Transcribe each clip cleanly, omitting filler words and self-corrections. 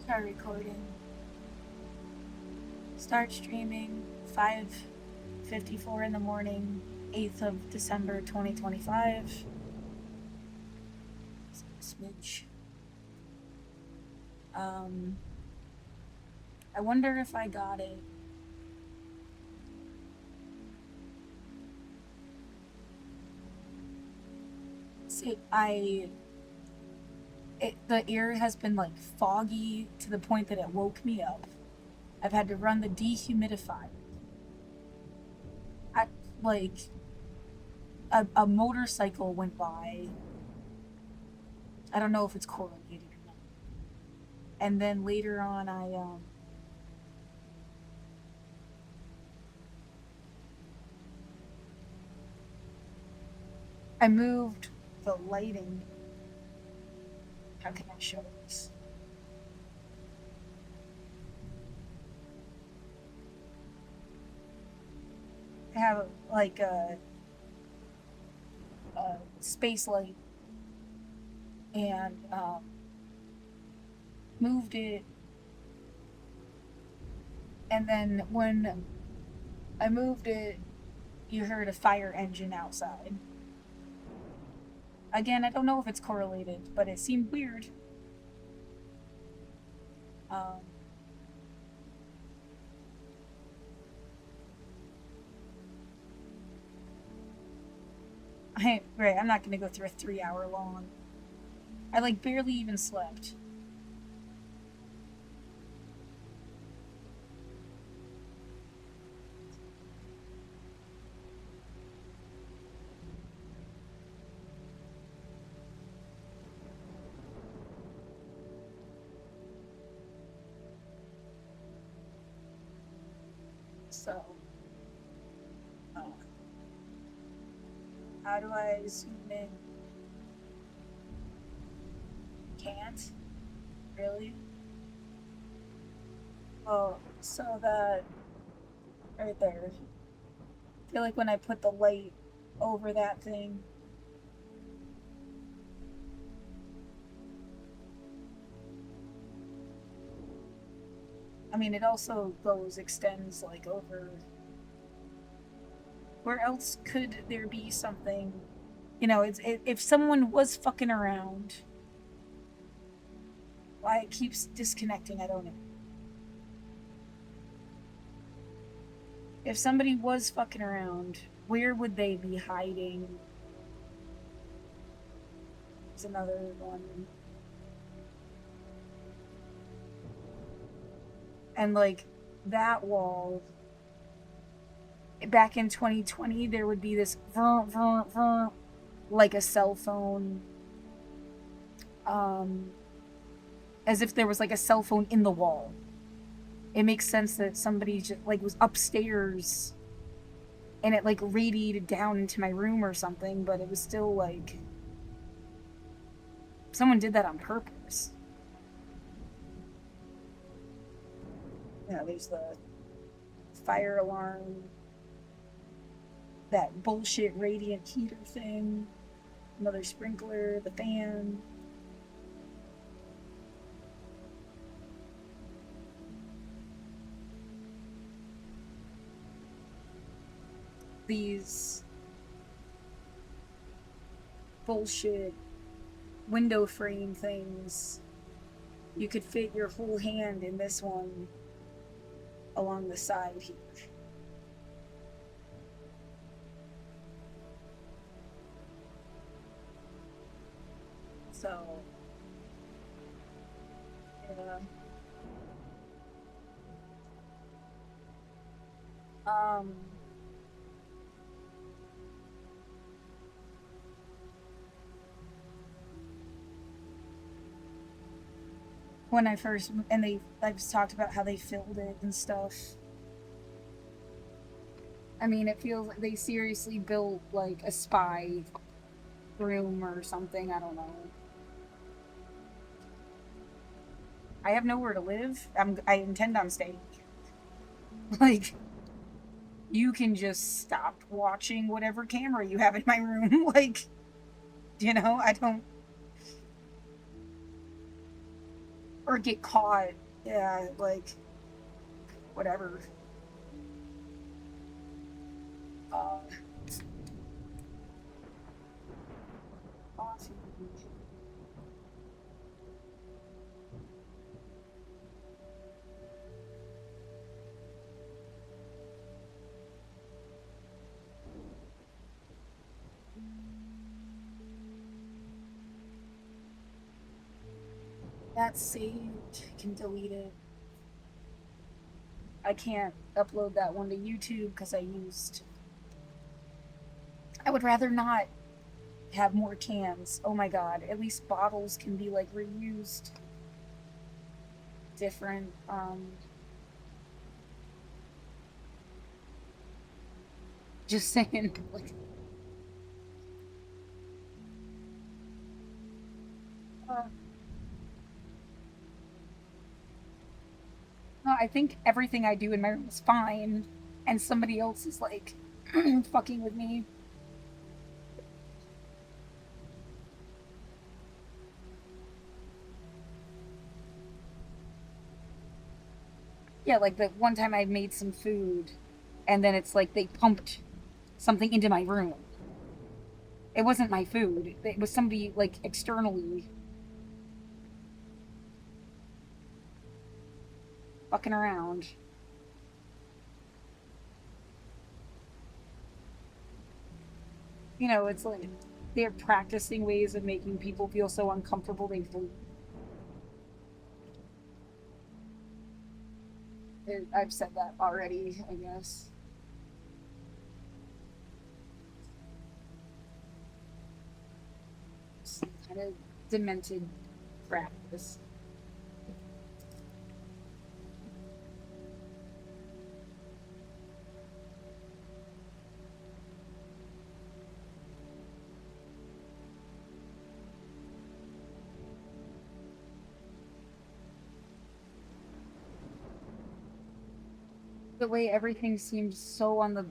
Start recording. Start streaming. 5:54 in the morning, 8th of December 2025. Smidge. I wonder if I got it. See, the air has been like foggy to the point that it woke me up. I've had to run the dehumidifier. I like a motorcycle went by. I don't know if it's correlated or not. And then later on, I moved the lighting. How can I show this? I have like a space light and moved it. And then when I moved it, you heard a fire engine outside. Again, I don't know if it's correlated, but it seemed weird. Um, I'm not gonna go through a 3 hour long. I like barely even slept. So, uh, how do I zoom in? Can't? Really? Oh, so that right there. I feel like when I put the light over that thing, I mean, it also extends like over. Where else could there be something? If someone was fucking around, why it keeps disconnecting, I don't know. If somebody was fucking around, where would they be hiding? There's another one. And like that wall, back in 2020, there would be this like a cell phone, um, as if there was like a cell phone in the wall. It makes sense that somebody just like was upstairs and it like radiated down into my room or something, but it was still like someone did that on purpose. Yeah, there's the fire alarm, that bullshit radiant heater thing, another sprinkler, the fan. These bullshit window frame things. You could fit your whole hand in this one along the side here. So, yeah. Um, when I first, and I've talked about how they filled it and stuff. I mean, it feels like they seriously built like a spy room or something. I don't know. I have nowhere to live. I intend on staying. Like, you can just stop watching whatever camera you have in my room. I don't. or get caught. Yeah, like whatever. Uh, that's saved. Can delete it. I can't upload that one to YouTube because I would rather not have more cans. Oh my god. At least bottles can be like reused. Different. Just saying. Like, uh, no, I think everything I do in my room is fine, and somebody else is like fucking with me. Yeah, like the one time I made some food, and then it's like they pumped something into my room. It wasn't my food. It was somebody like externally fucking around. You know, it's like they're practicing ways of making people feel so uncomfortable they flee. I've said that already, I guess. Some kind of demented practice. The way everything seemed so on the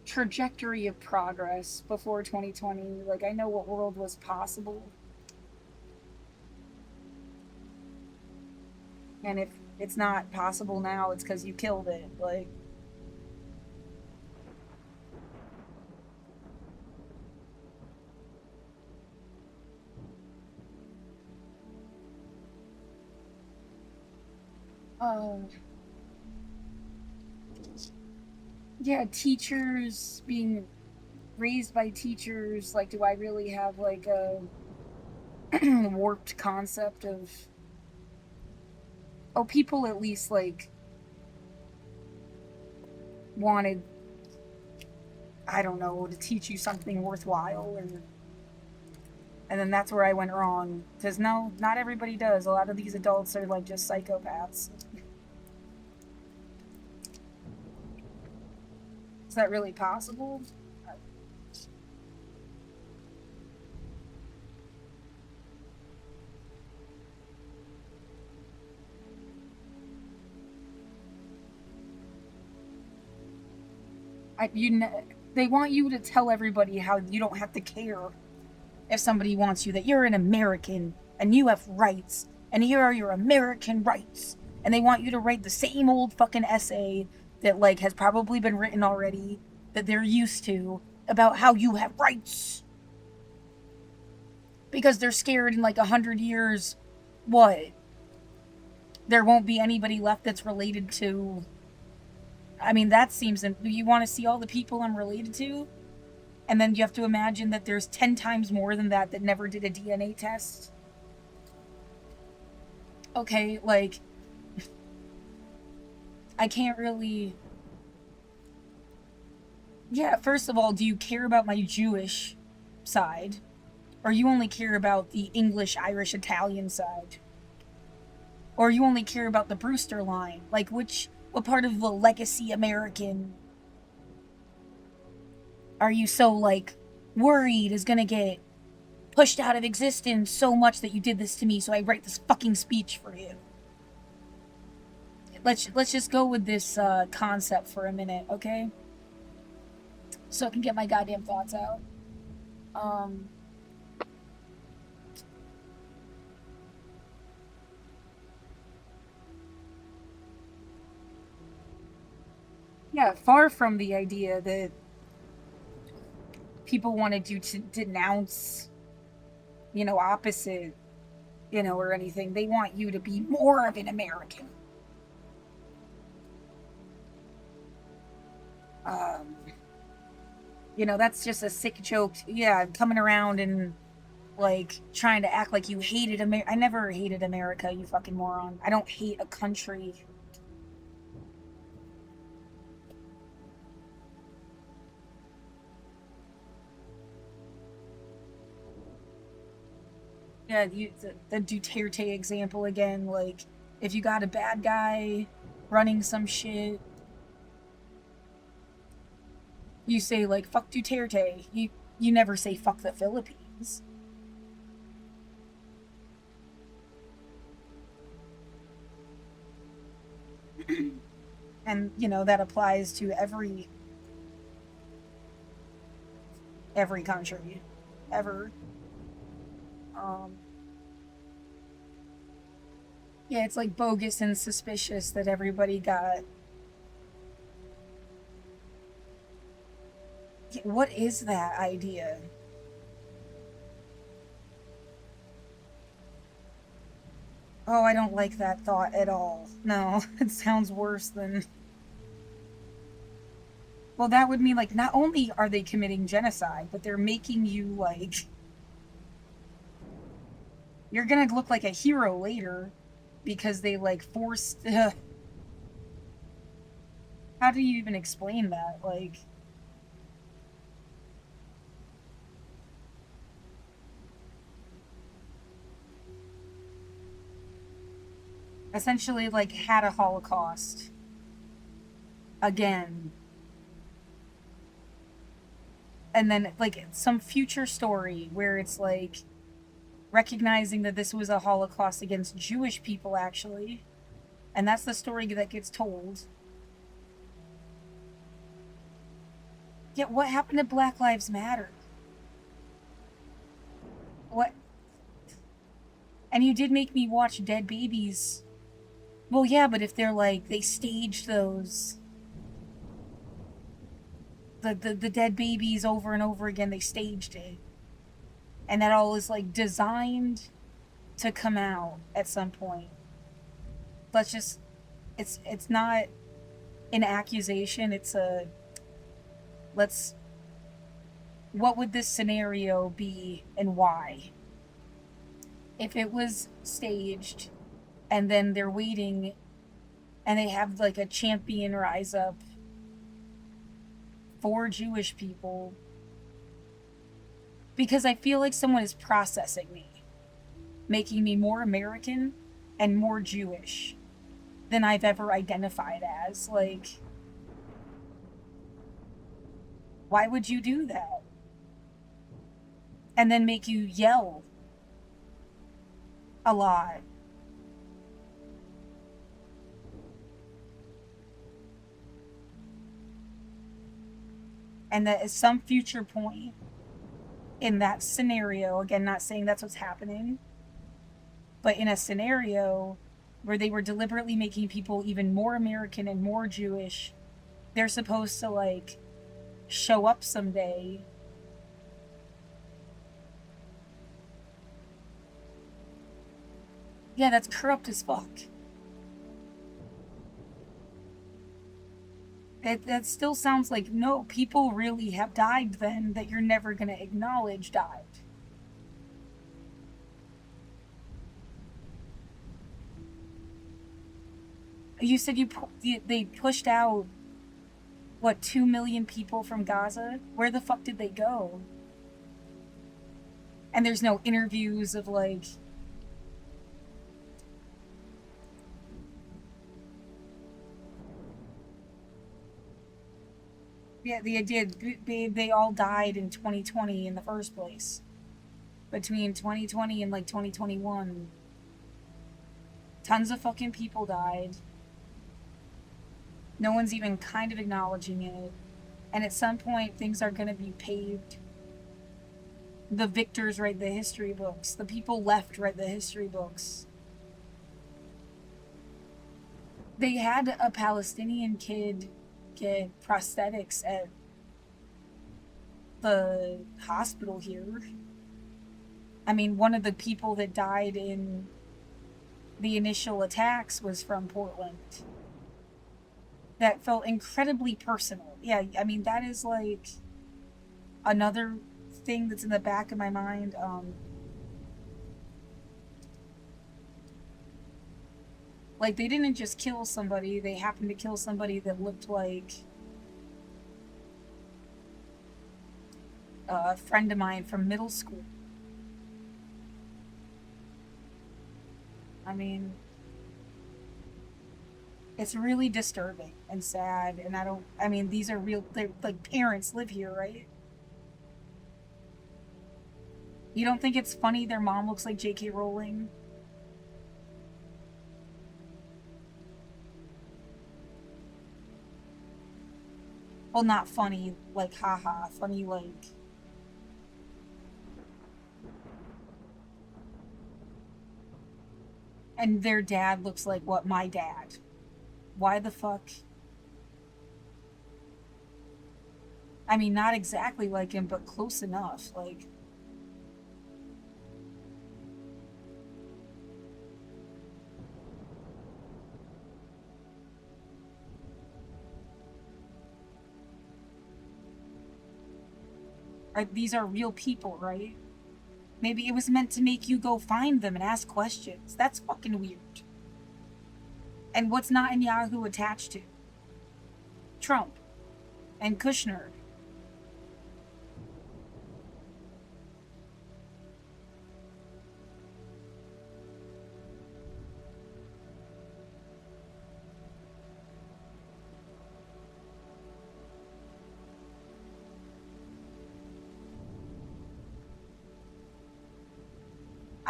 trajectory of progress before 2020. Like, I know what world was possible. And if it's not possible now, it's because you killed it. Like, oh, yeah, teachers being raised by teachers. Like, do I really have like a warped concept of, oh, people at least like wanted, I don't know, to teach you something worthwhile, and then that's where I went wrong. Because no, not everybody does. A lot of these adults are like just psychopaths. Is that really possible? They want you to tell everybody how you don't have to care if somebody wants you, that you're an American and you have rights, and here are your American rights. And they want you to write the same old fucking essay that like has probably been written already, that they're used to, about how you have rights. Because they're scared in like 100 years, what? There won't be anybody left that's related to. I mean, that seems. You want to see all the people I'm related to? And then you have to imagine that there's 10 times more than that that never did a DNA test. Okay, like, I can't really. Yeah, first of all, do you care about my Jewish side? Or you only care about the English, Irish, Italian side? Or you only care about the Brewster line? Like, what part of the legacy American are you so, like, worried is gonna get pushed out of existence so much that you did this to me, so I write this fucking speech for you? Let's just go with this concept for a minute, okay? So I can get my goddamn thoughts out. Um, Yeah, far from the idea that people wanted you to denounce, opposite, or anything. They want you to be more of an American. Um, that's just a sick joke. Yeah, coming around and like trying to act like you hated America. I never hated America, you fucking moron. I don't hate a country. Yeah, the Duterte example again. Like, if you got a bad guy running some shit, you say like "fuck Duterte." You never say "fuck the Philippines." And that applies to every country, ever. Um, yeah, it's like bogus and suspicious that everybody got. What is that idea? Oh, I don't like that thought at all. No, it sounds worse than. Well, that would mean like not only are they committing genocide, but they're making you like. You're gonna look like a hero later because they like forced. How do you even explain that? Like, essentially, like, had a Holocaust again. And then, like, some future story where it's like recognizing that this was a Holocaust against Jewish people, actually. And that's the story that gets told. Yet, what happened to Black Lives Matter? What? And you did make me watch Dead Babies. Well, yeah, but if they're like, they staged those. The dead babies over and over again, they staged it. And that all is like designed to come out at some point. Let's just it's not an accusation, it's a let's what would this scenario be and why? If it was staged and then they're waiting and they have like a champion rise up for Jewish people, because I feel like someone is processing me, making me more American and more Jewish than I've ever identified as. Like, why would you do that? And then make you yell a lot. And that at some future point in that scenario, again, not saying that's what's happening, but in a scenario where they were deliberately making people even more American and more Jewish, they're supposed to like show up someday. Yeah, that's corrupt as fuck. That still sounds like no, people really have died then that you're never going to acknowledge died. You said they pushed out what 2 million people from Gaza? Where the fuck did they go? And there's no interviews of like yeah, the idea they all died in 2020 in the first place. Between 2020 and like 2021, tons of fucking people died. No one's even kind of acknowledging it. And at some point, things are going to be paved. The victors write the history books. The people left write the history books. They had a Palestinian kid get prosthetics at the hospital here. I mean, one of the people that died in the initial attacks was from Portland. That felt incredibly personal. Yeah, I mean, that is like another thing that's in the back of my mind. Like, they didn't just kill somebody, they happened to kill somebody that looked like a friend of mine from middle school. I mean, it's really disturbing and sad, and I mean, these are real, they're like parents live here, right? You don't think it's funny their mom looks like J.K. Rowling? Well, not funny, like haha, funny like. And their dad looks like what, my dad. Why the fuck? I mean, not exactly like him, but close enough. Like, these are real people, right? Maybe it was meant to make you go find them and ask questions. That's fucking weird. And what's not in Yahoo attached to? Trump and Kushner.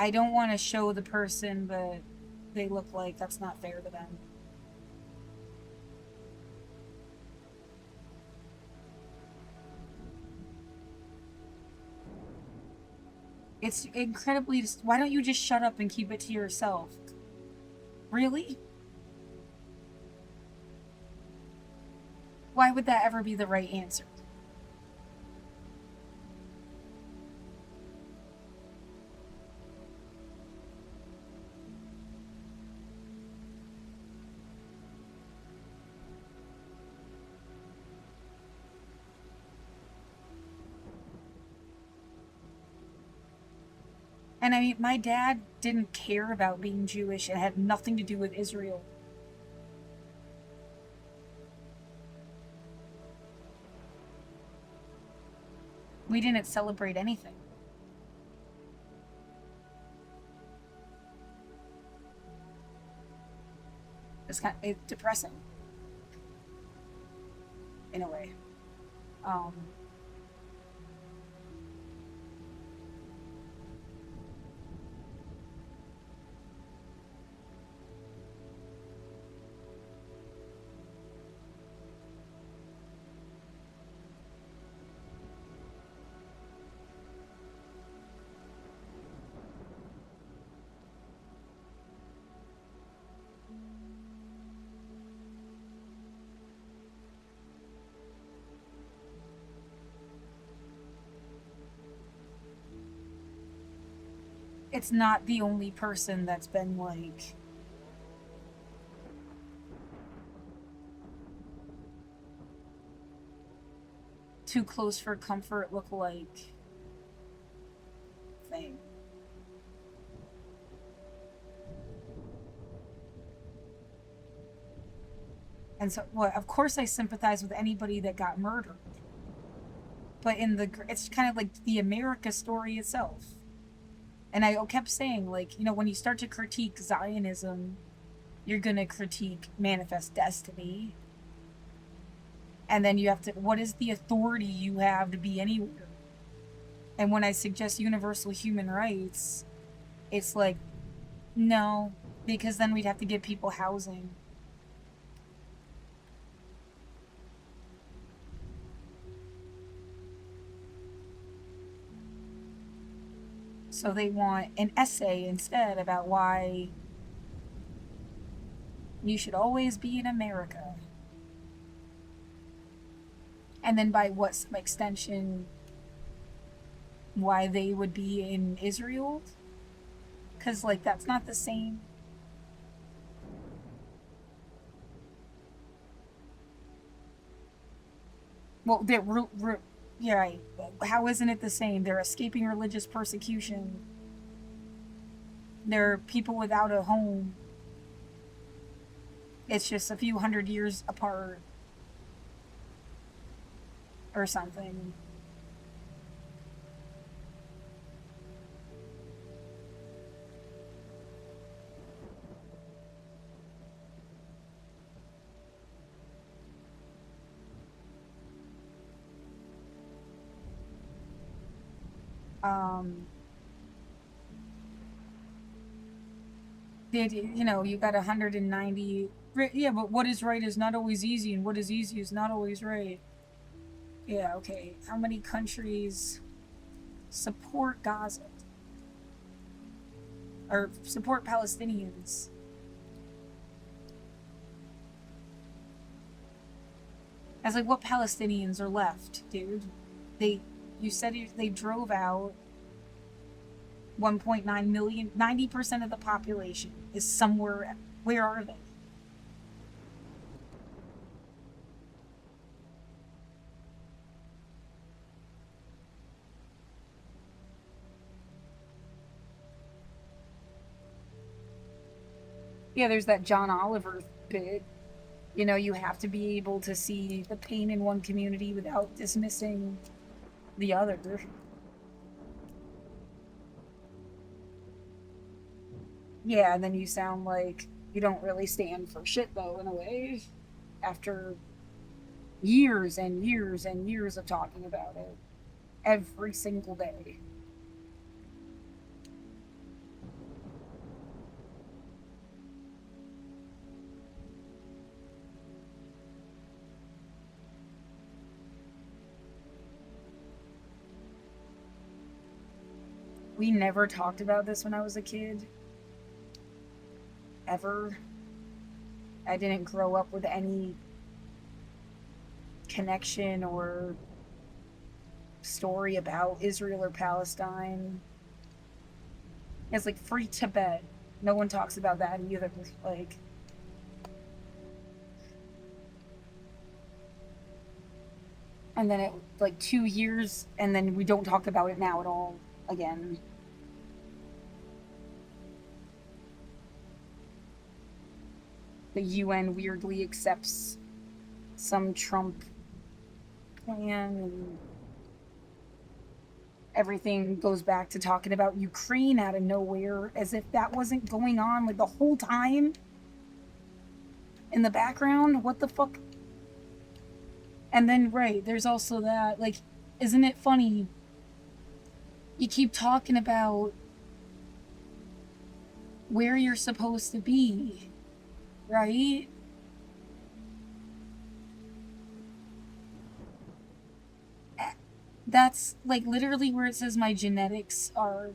I don't want to show the person that they look like. That's not fair to them. It's incredibly. Why don't you just shut up and keep it to yourself? Really? Why would that ever be the right answer? And I mean, my dad didn't care about being Jewish. It had nothing to do with Israel. We didn't celebrate anything. It's depressing in a way. Um, it's not the only person that's been like too close for comfort look like thing. And so, well, of course, I sympathize with anybody that got murdered. But it's kind of like the America story itself. And I kept saying, like, when you start to critique Zionism, you're gonna critique Manifest Destiny. And then you have to, what is the authority you have to be anywhere? And when I suggest universal human rights, it's like, no, because then we'd have to give people housing. So they want an essay instead about why you should always be in America. And then by what some extension, why they would be in Israel? Because, like, that's not the same. Well, yeah, right. How isn't it the same? They're escaping religious persecution. They're people without a home. It's just a few hundred years apart or something. Um, you got 190. Yeah, but what is right is not always easy, and what is easy is not always right. Yeah, okay. How many countries support Gaza or support Palestinians? As like, what Palestinians are left, dude? They, you said they drove out 1.9 million. 90% of the population is somewhere. Where are they? Yeah, there's that John Oliver bit. You have to be able to see the pain in one community without dismissing the other. Yeah, and then you sound like you don't really stand for shit, though, in a way, after years and years and years of talking about it every single day. We never talked about this when I was a kid, ever. I didn't grow up with any connection or story about Israel or Palestine. It's like free Tibet. No one talks about that either. Like, and then it like 2 years, and then we don't talk about it now at all again. The UN weirdly accepts some Trump plan, and everything goes back to talking about Ukraine out of nowhere, as if that wasn't going on like the whole time in the background. What the fuck? And then, right, there's also that, like, isn't it funny? You keep talking about where you're supposed to be, right? That's like literally where it says my genetics are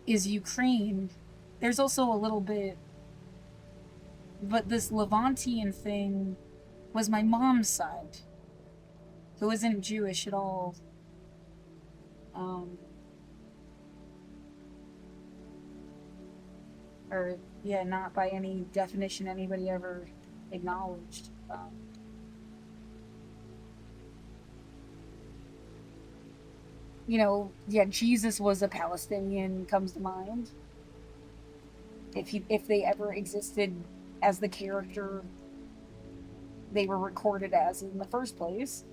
is Ukraine. There's also a little bit, but this Levantian thing was my mom's side, who isn't Jewish at all. Um, or yeah, not by any definition anybody ever acknowledged. Yeah, Jesus was a Palestinian comes to mind. If they ever existed as the character they were recorded as in the first place.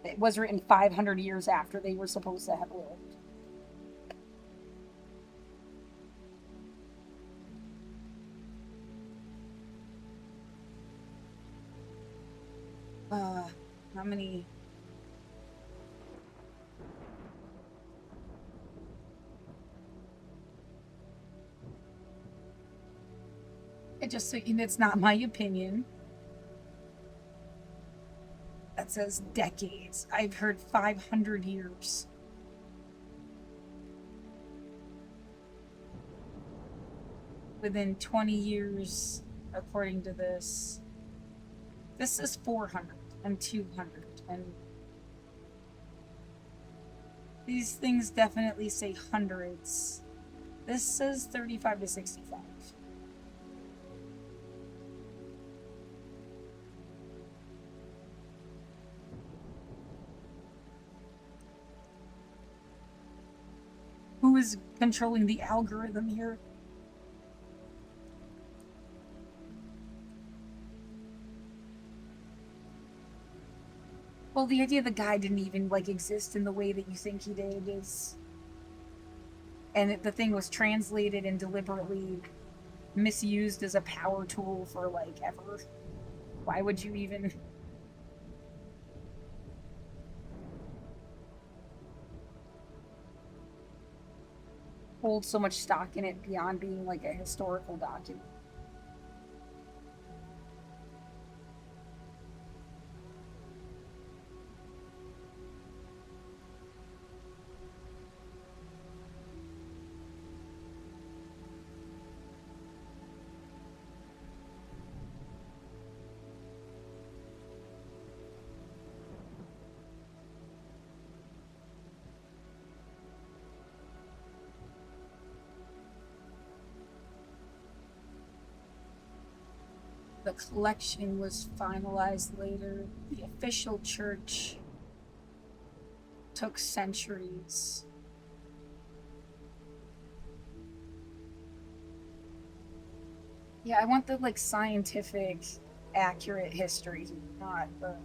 It was written 500 years after they were supposed to have lived. Uh, how many? It's not my opinion. That says decades. I've heard 500 years. within 20 years, according to this. This is 400 and 200, and these things definitely say hundreds. This says 35 to 65. Who is controlling the algorithm here? Well, the idea the guy didn't even like exist in the way that you think he did is, and the thing was translated and deliberately misused as a power tool for like ever. Why would you even? Hold so much stock in it beyond being like a historical document? The collection was finalized later. The official church took centuries. Yeah, I want the like scientific, accurate history, not the.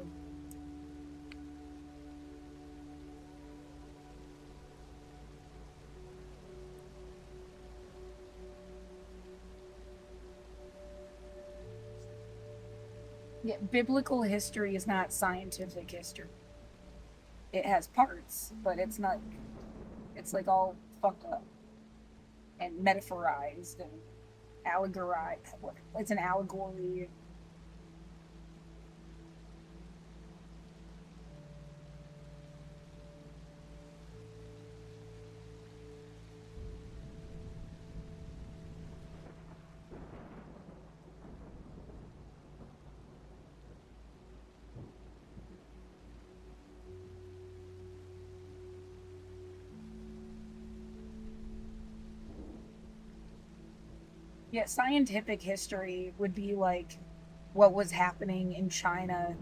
Yeah, biblical history is not scientific history. It has parts, but it's not. It's like all fucked up and metaphorized and allegorized. It's an allegory. Yeah, scientific history would be like what was happening in China,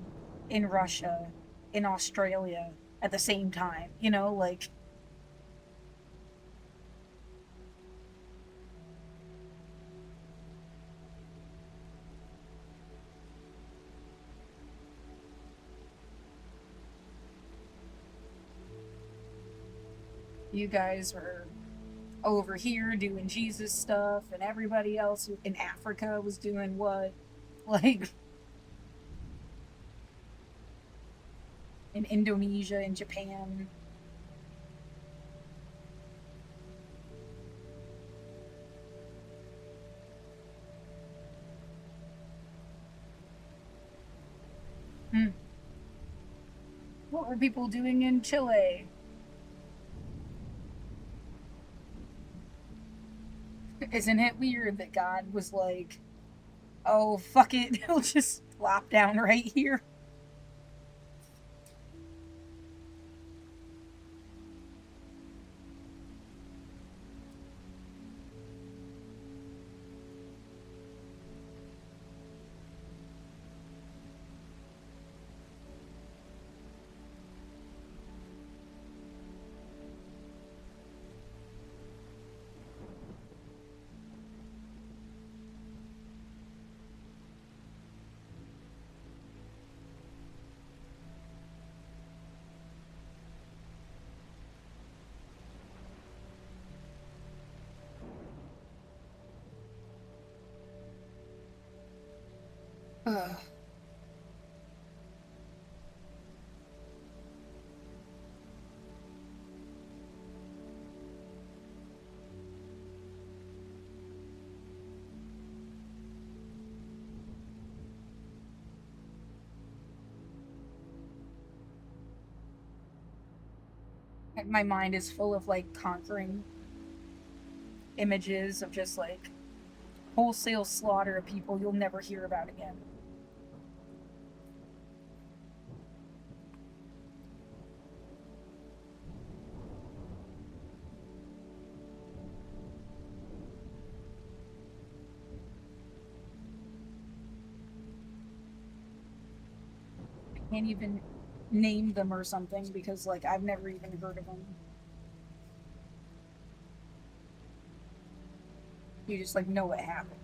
in Russia, in Australia at the same time. You know, like you guys were over here doing Jesus stuff, and everybody else in Africa was doing what? Like in Indonesia and Japan. Hmm. What were people doing in Chile? Isn't it weird that God was like, oh, fuck it, he'll just flop down right here? Ugh. My mind is full of like conquering images of just like wholesale slaughter of people you'll never hear about again. I can't even name them or something because, like, I've never even heard of them. You just, like, know what happened.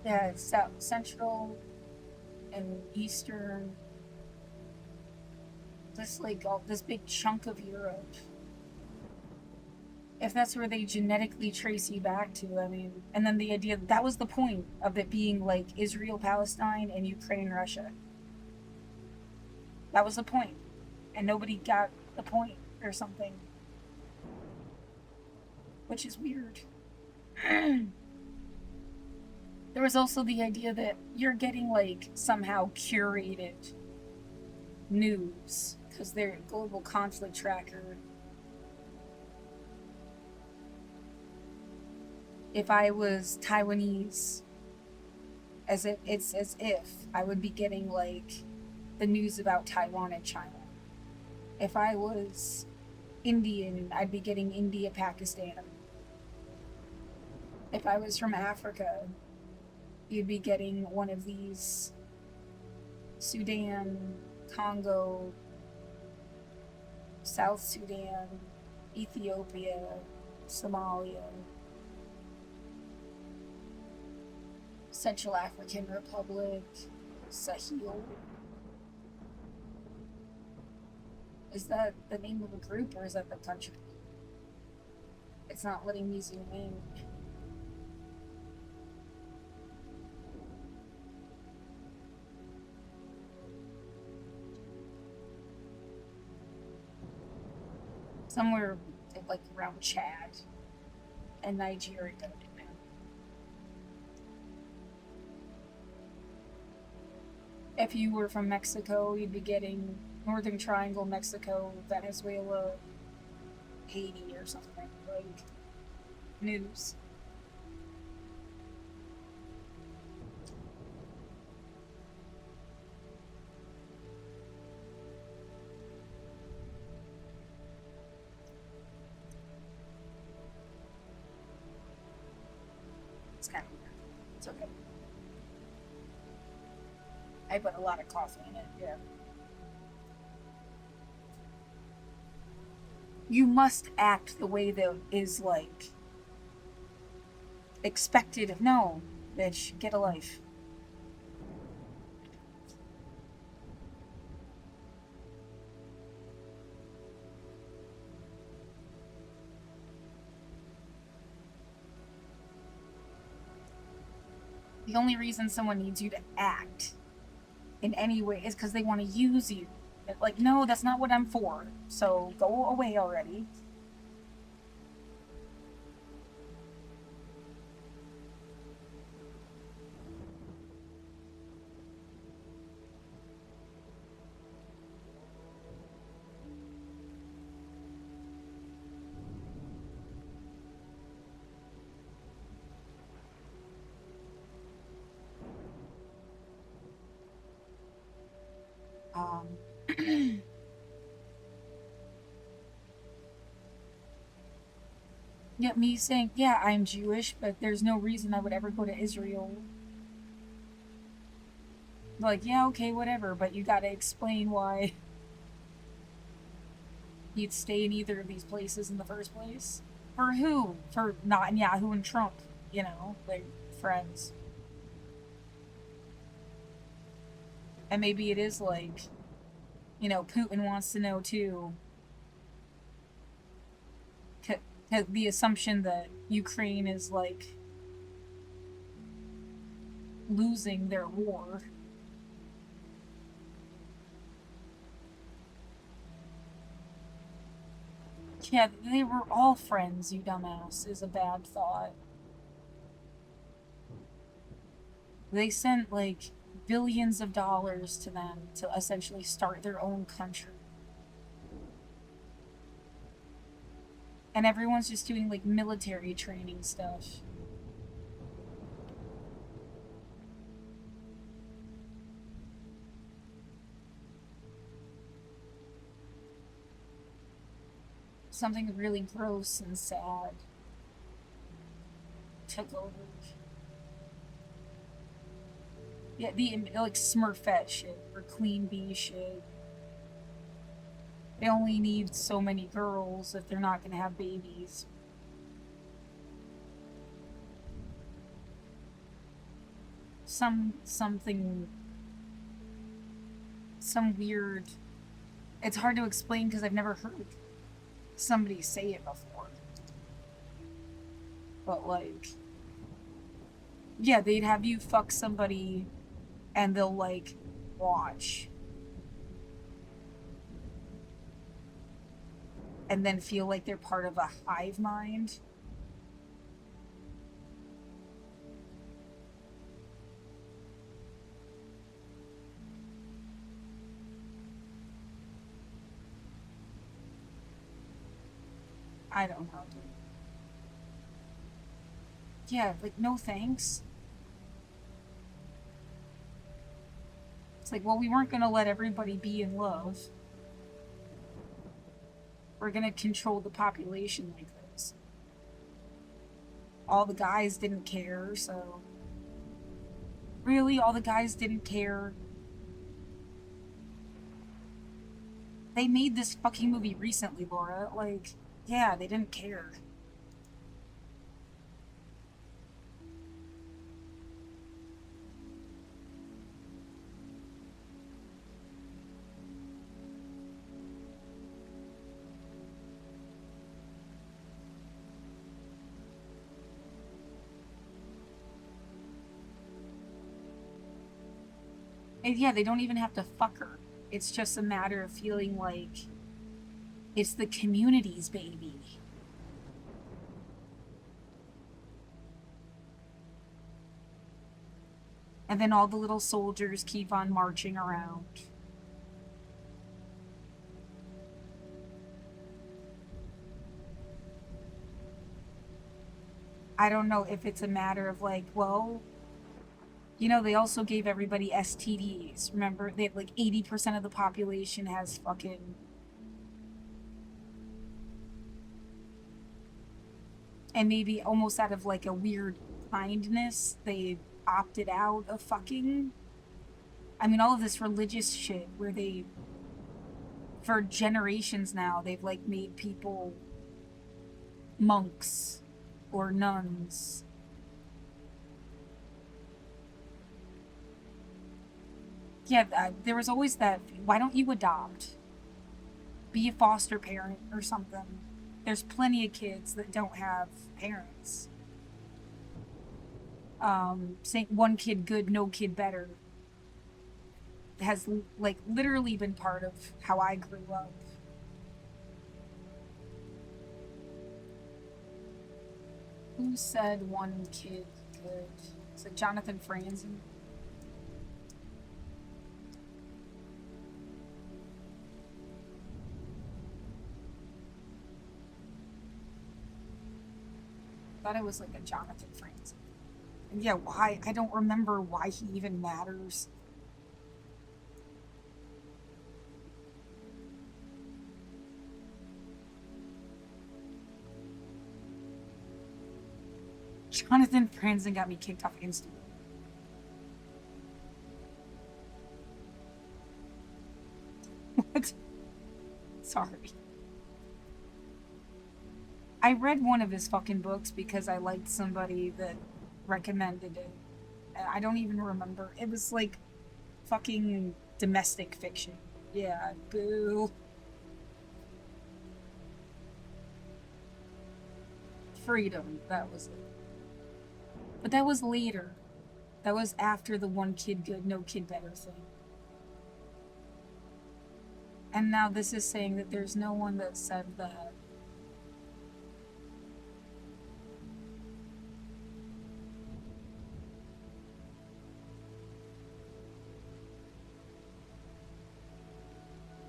Yeah, it's South Central and Eastern. This, like, all this big chunk of Europe. If that's where they genetically trace you back to, I mean, and then the idea that was the point of it being like Israel, Palestine, and Ukraine, Russia. That was the point, and nobody got the point or something, which is weird. There was also the idea that you're getting like somehow curated news because they're global conflict tracker. If I was Taiwanese, it's as if I would be getting like the news about Taiwan and China. If I was Indian, I'd be getting India, Pakistan. If I was from Africa, you'd be getting one of these Sudan, Congo, South Sudan, Ethiopia, Somalia, Central African Republic, Sahel. Is that the name of a group or is that the country? It's not letting me zoom in. Somewhere like around Chad and Nigeria. If you were from Mexico, you'd be getting Northern Triangle, Mexico, Venezuela, Haiti, or something like news. It's kind of weird. It's okay. I put a lot of coffee in it. Yeah. You must act the way that is like expected. No, bitch, get a life. The only reason someone needs you to act in any way is because they want to use you. Like, no, that's not what I'm for. So go away already. Um, Yeah, me saying, yeah, I'm Jewish, but there's no reason I would ever go to Israel. Like, yeah, okay, whatever, but you gotta explain why you'd stay in either of these places in the first place. For who? For Netanyahu and Trump, like friends. And maybe it is like, Putin wants to know too. The assumption that Ukraine is like losing their war. Yeah, they were all friends, you dumbass, is a bad thought. They sent like billions of dollars to them to essentially start their own country. And everyone's just doing like military training stuff. Something really gross and sad took over. Yeah, the like Smurfette shit or Queen Bee shit. They only need so many girls if they're not gonna have babies. Something some weird. It's hard to explain because I've never heard somebody say it before. But like, yeah, they'd have you fuck somebody and they'll like watch and then feel like they're part of a hive mind. I don't know, dude. Yeah, like no thanks. It's like, well, we weren't gonna let everybody be in love. We're gonna control the population like this. All the guys didn't care, so really all the guys didn't care. They made this fucking movie recently, Laura. Like, yeah, they didn't care. And yeah, they don't even have to fuck her. It's just a matter of feeling like it's the community's baby. And then all the little soldiers keep on marching around. I don't know if it's a matter of like, well, they also gave everybody STDs. Remember, they like 80% of the population has fucking. And maybe almost out of like a weird kindness, they opted out of fucking. I mean, all of this religious shit where for generations now, they've like made people monks or nuns. Yeah, there was always that. Why don't you adopt? Be a foster parent or something. There's plenty of kids that don't have parents. Saying one kid good, no kid better has like literally been part of how I grew up. Who said one kid good? Is it Jonathan Franzen? I thought it was like a Jonathan Franzen. And yeah, why? I don't remember why he even matters. Jonathan Franzen got me kicked off Instagram. What? Sorry. I read one of his fucking books because I liked somebody that recommended it. And I don't even remember. It was like fucking domestic fiction. Yeah, boo. Freedom, that was it. But that was later. That was after the one kid good, no kid better thing. And now this is saying that there's no one that said that.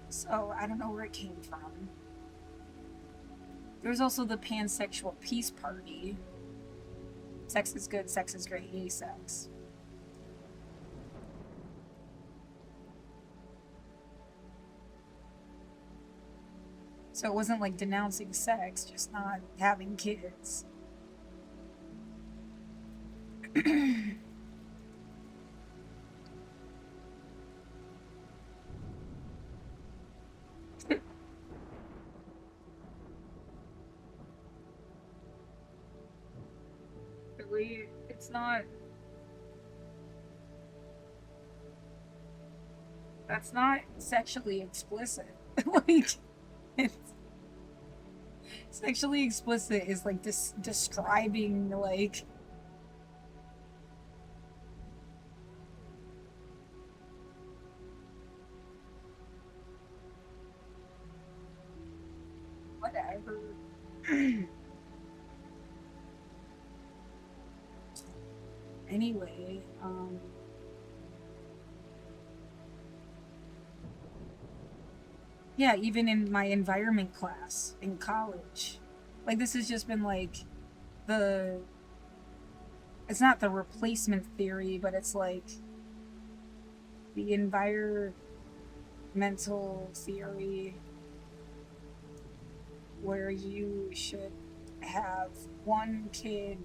So I don't know where it came from. There's also the pansexual peace party. Sex is good, sex is great, yay sex. So it wasn't like denouncing sex, just not having kids. Really, it's not. That's not sexually explicit. Like, it's sexually explicit is like describing like whatever. Anyway, yeah, even in my environment class in college, like this has just been like the it's not the replacement theory, but it's like the environmental theory where you should have one kid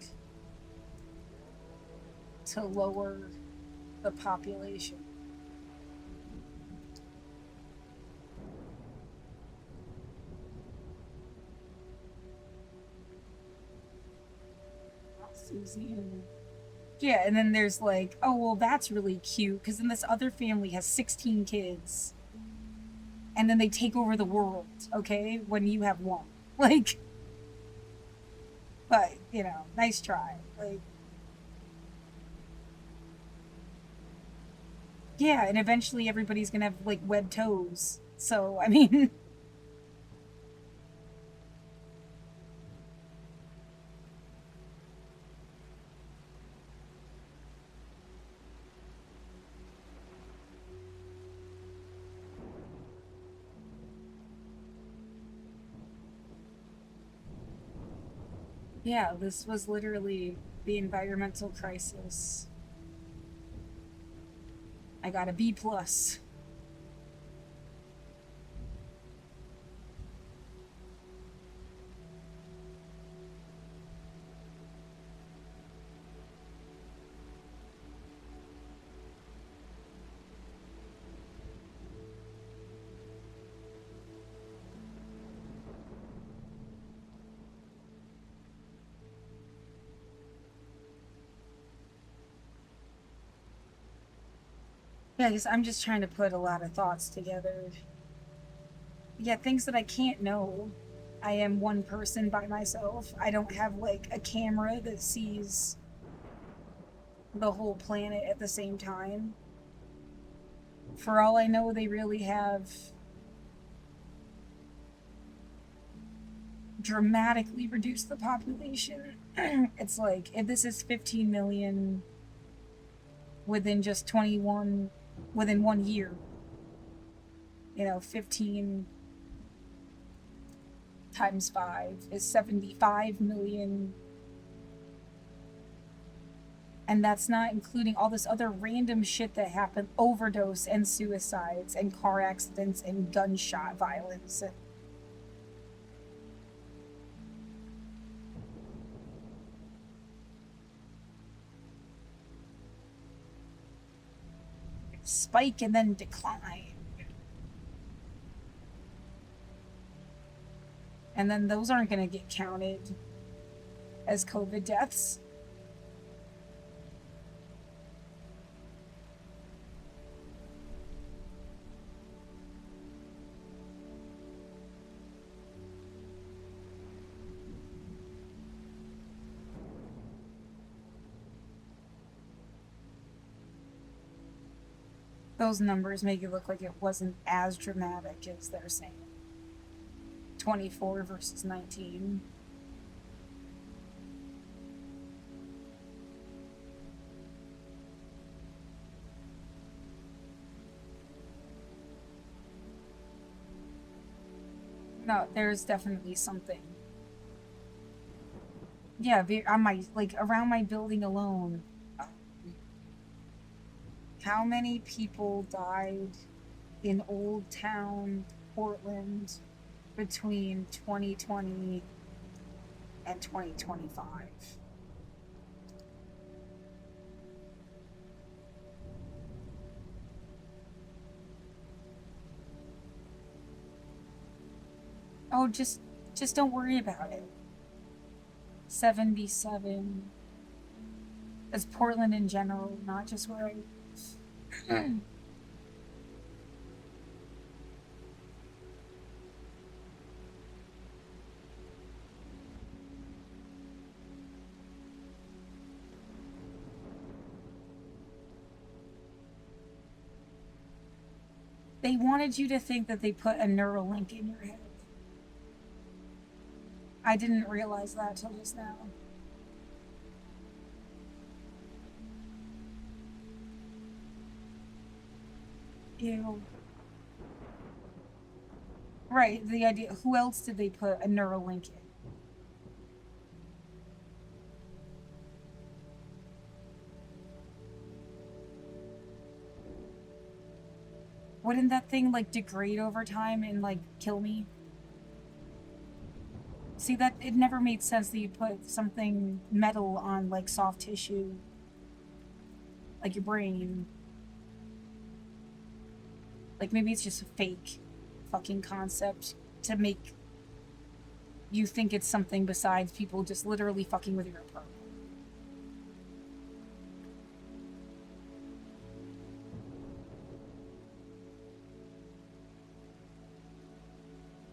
to lower the population. Susie. Yeah, and then there's like, oh, well, that's really cute because then this other family has 16 kids and then they take over the world, okay, when you have one. Like, but, you know, nice try. Like, yeah, and eventually everybody's gonna have like webbed toes. So, I mean, yeah, this was literally the environmental crisis. I got a B plus. Yeah, because I'm just trying to put a lot of thoughts together. Yeah, things that I can't know. I am one person by myself. I don't have like a camera that sees the whole planet at the same time. For all I know, they really have dramatically reduced the population. It's like if this is 15 million within just 21 within 1 year, you know, 15 times 5 is 75 million, and that's not including all this other random shit that happened, overdose and suicides and car accidents and gunshot violence. spike and then decline. And then those aren't going to get counted as COVID deaths. Those numbers make it look like it wasn't as dramatic as they're saying. 24 versus 19. No, there's definitely something. Yeah, on my, like, around my building alone, how many people died in Old Town, Portland, between 2020 and 2025? Oh, just don't worry about it. 77. It's Portland in general, not just where I. They wanted you to think that they put a neural link in your head. I didn't realize that till just now. Ew. Right, the idea. Who else did they put a neural link in? Wouldn't that thing like degrade over time and like kill me? See, that it never made sense that you put something metal on like soft tissue, like your brain. Like maybe it's just a fake fucking concept to make you think it's something besides people just literally fucking with your apartment.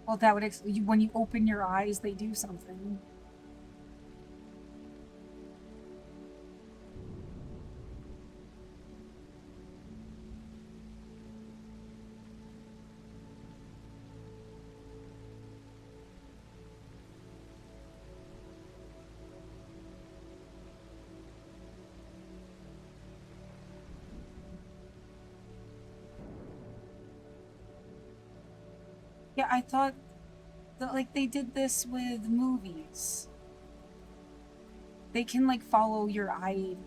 Well, that would when you open your eyes, they do something. Yeah, I thought that like they did this with movies. They can like follow your eye,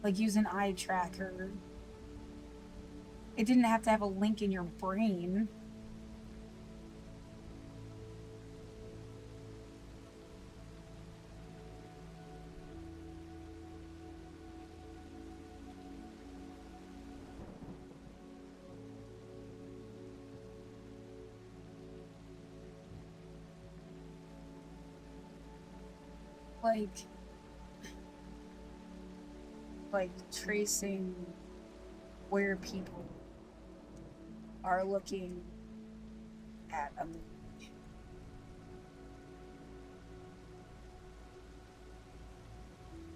like use an eye tracker. It didn't have to have a link in your brain. Like like tracing where people are looking at a movie.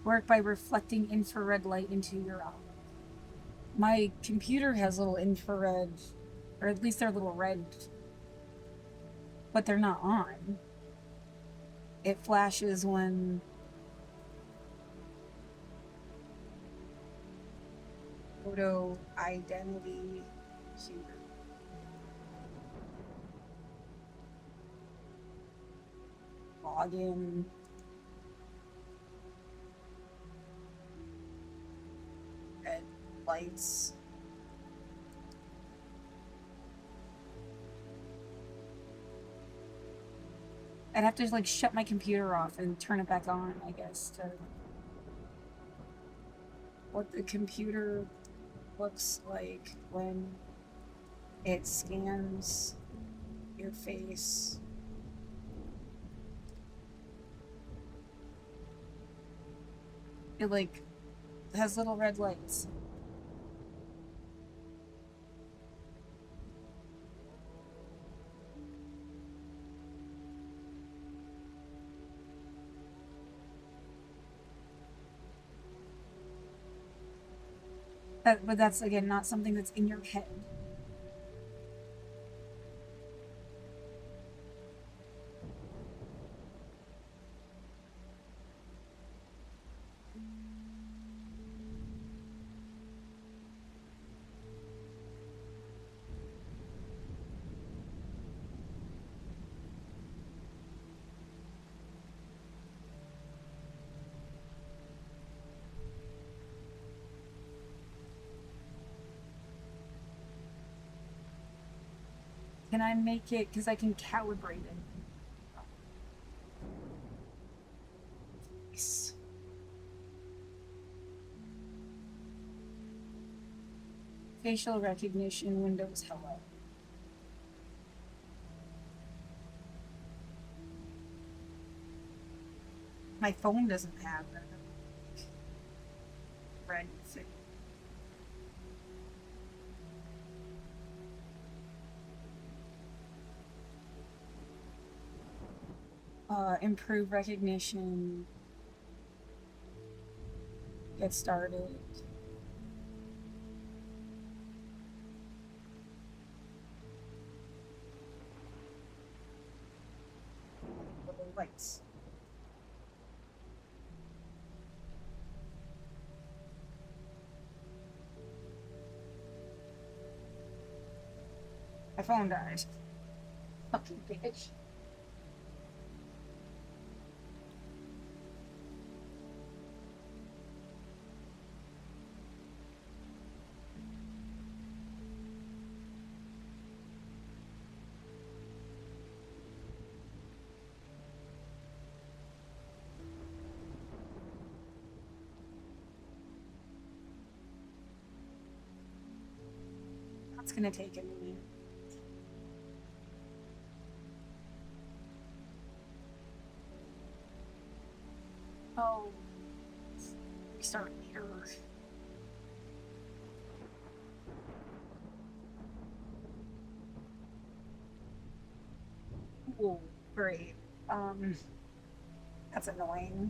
Work by reflecting infrared light into your eye. My computer has little infrared, or at least they're little red, but they're not on. It flashes when photo identity here. Login. Red lights. I'd have to like shut my computer off and turn it back on, I guess, to what the computer looks like when it scans your face. It like has little red lights. But that's again not something that's in your head. Can I make it, because I can calibrate it? Nice. Facial recognition, Windows Hello. My phone doesn't have that. Red thing. Improve recognition. Get started. Little lights. My phone died. Fucking bitch. That's gonna take a minute. Oh. Restart later. Ooh, great. That's annoying.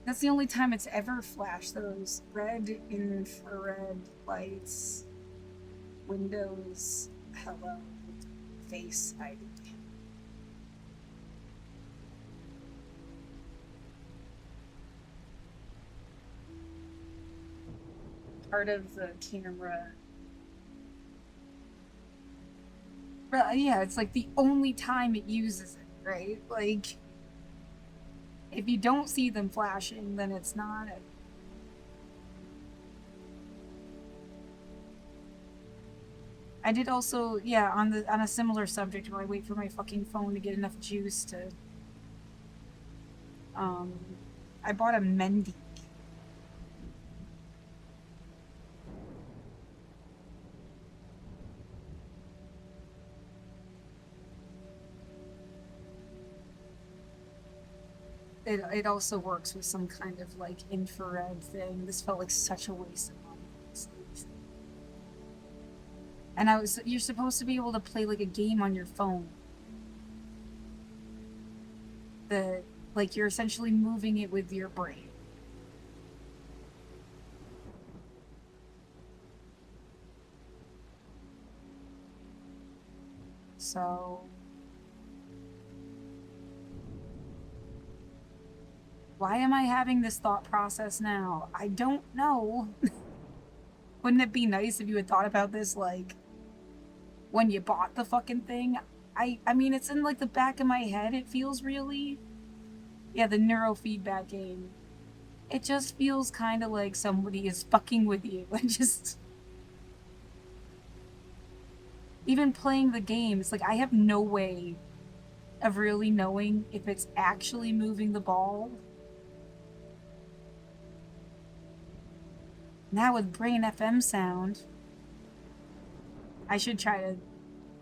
That's the only time it's ever flashed those red infrared lights. Windows Hello Face ID. Part of the camera. Yeah, it's like the only time it uses it, right? Like, if you don't see them flashing, then it's not it. I did also, yeah, on a similar subject while I wait for my fucking phone to get enough juice to um I bought a Mendy. It also works with some kind of like infrared thing. This felt like such a waste of money. And you're supposed to be able to play like a game on your phone. Like you're essentially moving it with your brain. So why am I having this thought process now? I don't know. Wouldn't it be nice if you had thought about this like when you bought the fucking thing? I mean it's in like the back of my head. It feels really, yeah, the neurofeedback game. It just feels kind of like somebody is fucking with you and just Even playing the game, it's like I have no way of really knowing if it's actually moving the ball. Now with Brain FM sound, I should try to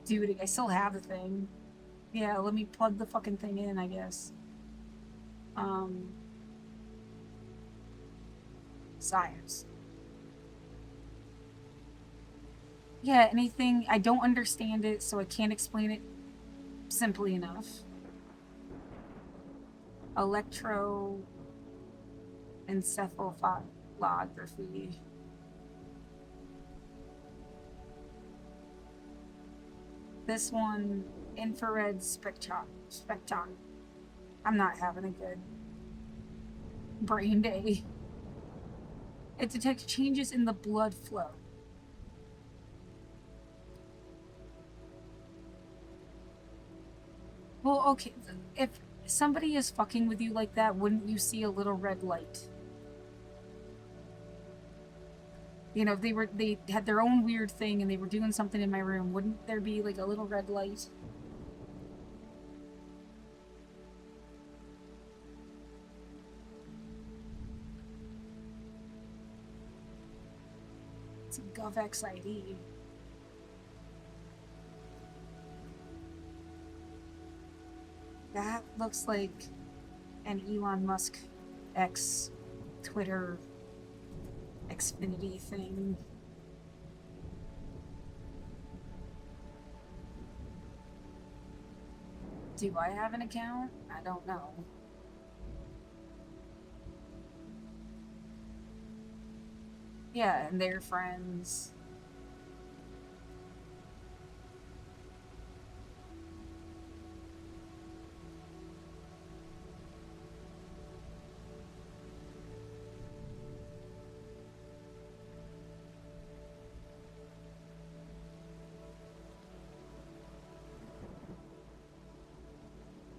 do it. I still have the thing. Yeah, let me plug the fucking thing in, I guess. Um, Science. Yeah, anything. I don't understand it, so I can't explain it simply enough. Electroencephalography. This one, infrared spectron. I'm not having a good brain day. It detects changes in the blood flow. Well, okay, if somebody is fucking with you like that, wouldn't you see a little red light? You know, if they had their own weird thing and they were doing something in my room, wouldn't there be like a little red light? It's a GovX ID. That looks like an Elon Musk X Twitter Xfinity thing. Do I have an account? I don't know. Yeah, and they're friends.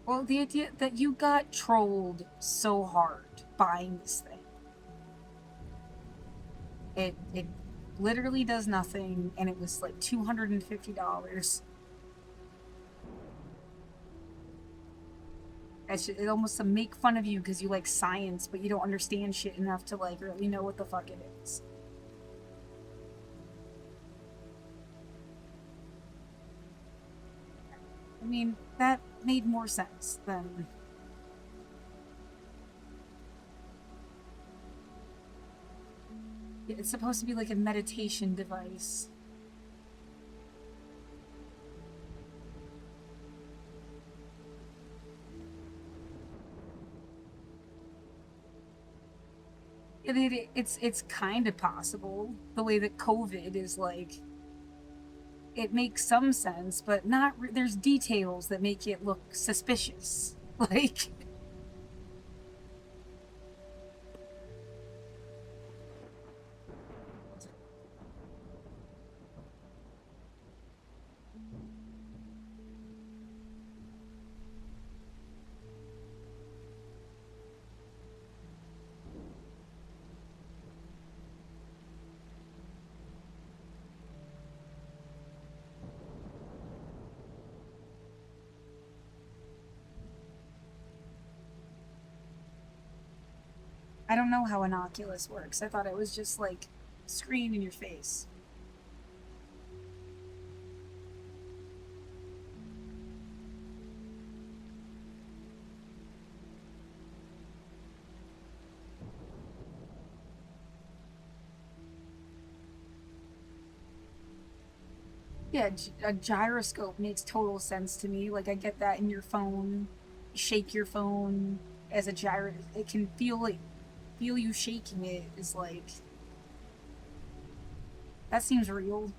Well, the idea that you got trolled so hard buying this thing. It literally does nothing, and it was like $250. It almost to make fun of you because you like science, but you don't understand shit enough to like really know what the fuck it is. I mean, that made more sense than it's supposed to be like a meditation device. It's kind of possible the way that COVID is like it makes some sense, but not. There's details that make it look suspicious. Like I don't know how an Oculus works. I thought it was just like screen in your face. Yeah, a gyroscope makes total sense to me. Like I get that in your phone. Shake your phone as a gyro. It can feel you shaking it is like that seems real.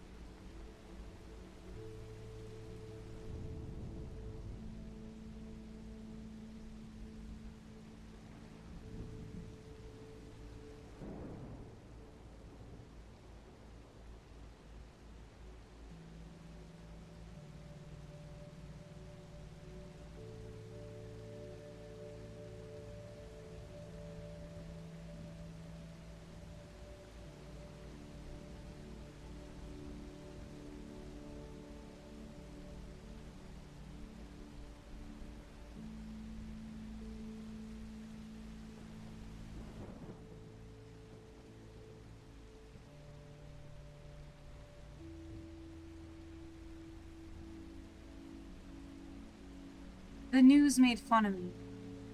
The news made fun of me.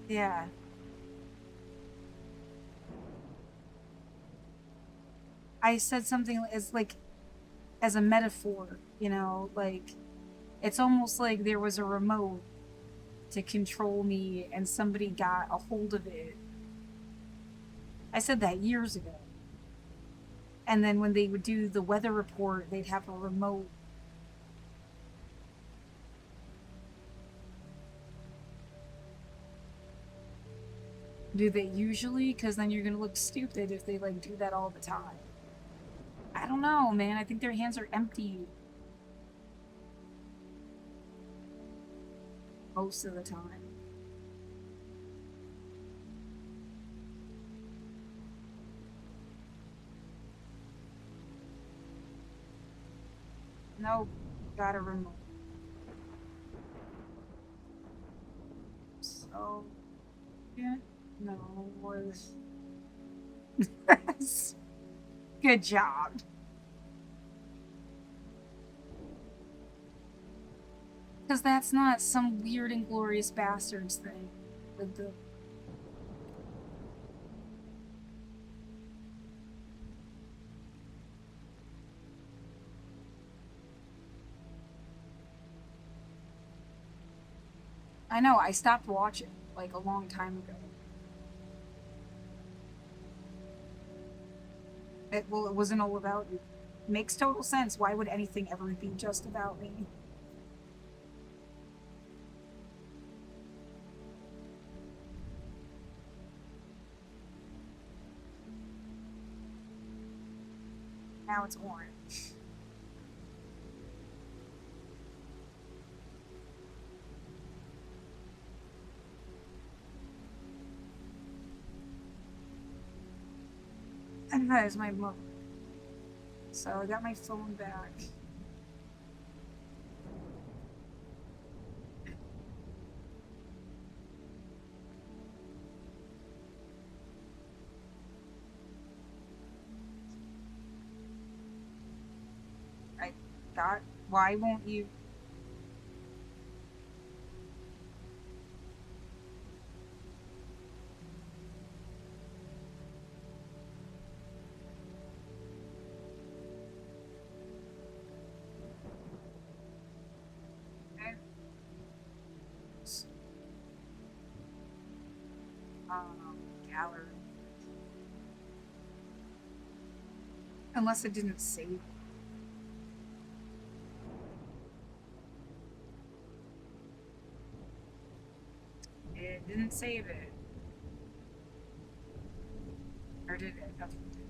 Yeah. I said something as like as a metaphor, you know, like it's almost like there was a remote to control me and somebody got a hold of it. I said that years ago. And then when they would do the weather report, they'd have a remote. Do they usually? Because then you're going to look stupid if they like do that all the time. I don't know, man. I think their hands are empty most of the time. Nope. Got a remote. So, yeah. No, was. Good job. Because that's not some weird Inglorious Bastards thing. With the. I know, I stopped watching like a long time ago. Well, it wasn't all about you. Makes total sense. Why would anything ever be just about me? Now it's orange. And that is my mug. So I got my phone back. I got. Why won't you? Gallery. Unless it didn't save. It didn't save it. Or did it? Nothing did.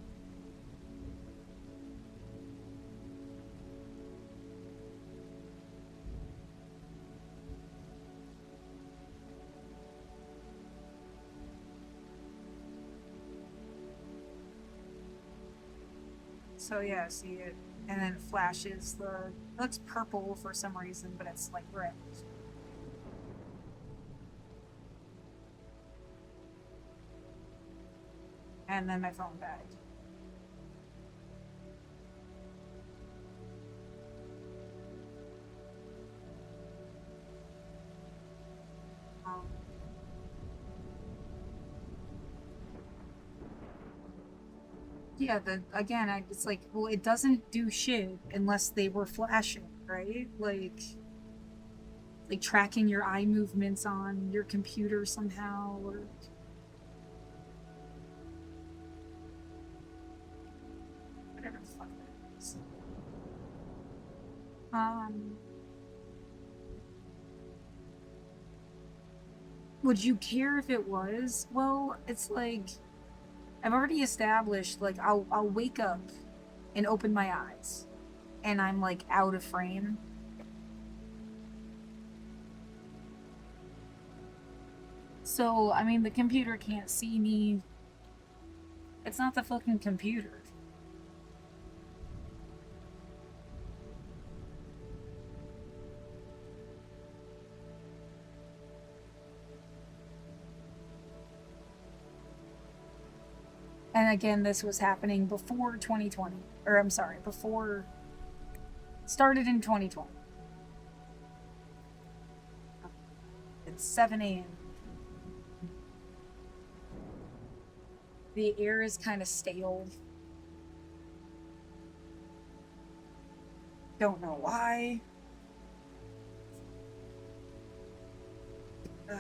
So yeah, see it. And then it flashes the. It looks purple for some reason, but it's like red. And then my phone died. Um, yeah, the again, it's like, well, it doesn't do shit unless they were flashing, right? Like tracking your eye movements on your computer somehow, or whatever the fuck that is. Um, would you care if it was? Well, it's like I've already established. Like I'll wake up and open my eyes, and I'm like out of frame. So I mean, the computer can't see me. It's not the fucking computer. And again, this was happening before 2020. Or I'm sorry, before. Started in 2020. It's 7 a.m. The air is kind of stale. Don't know why. Uh,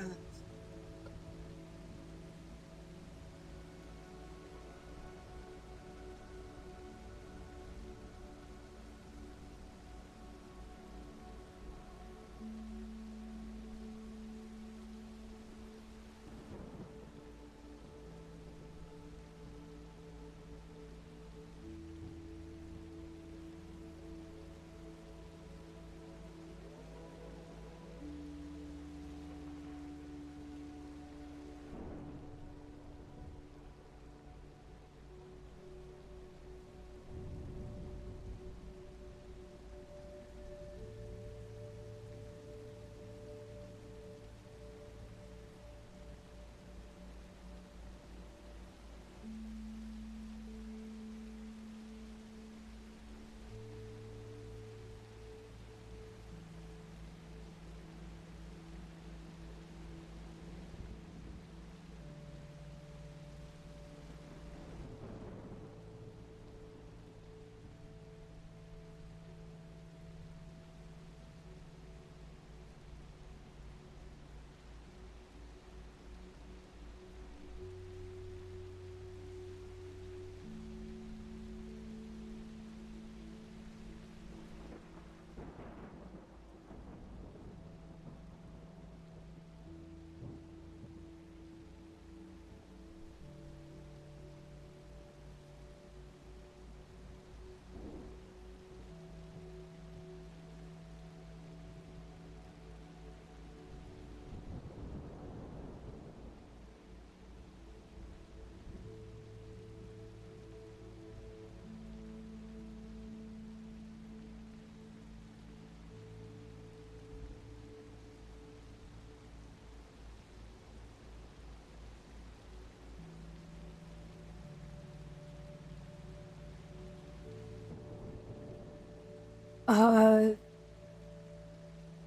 uh,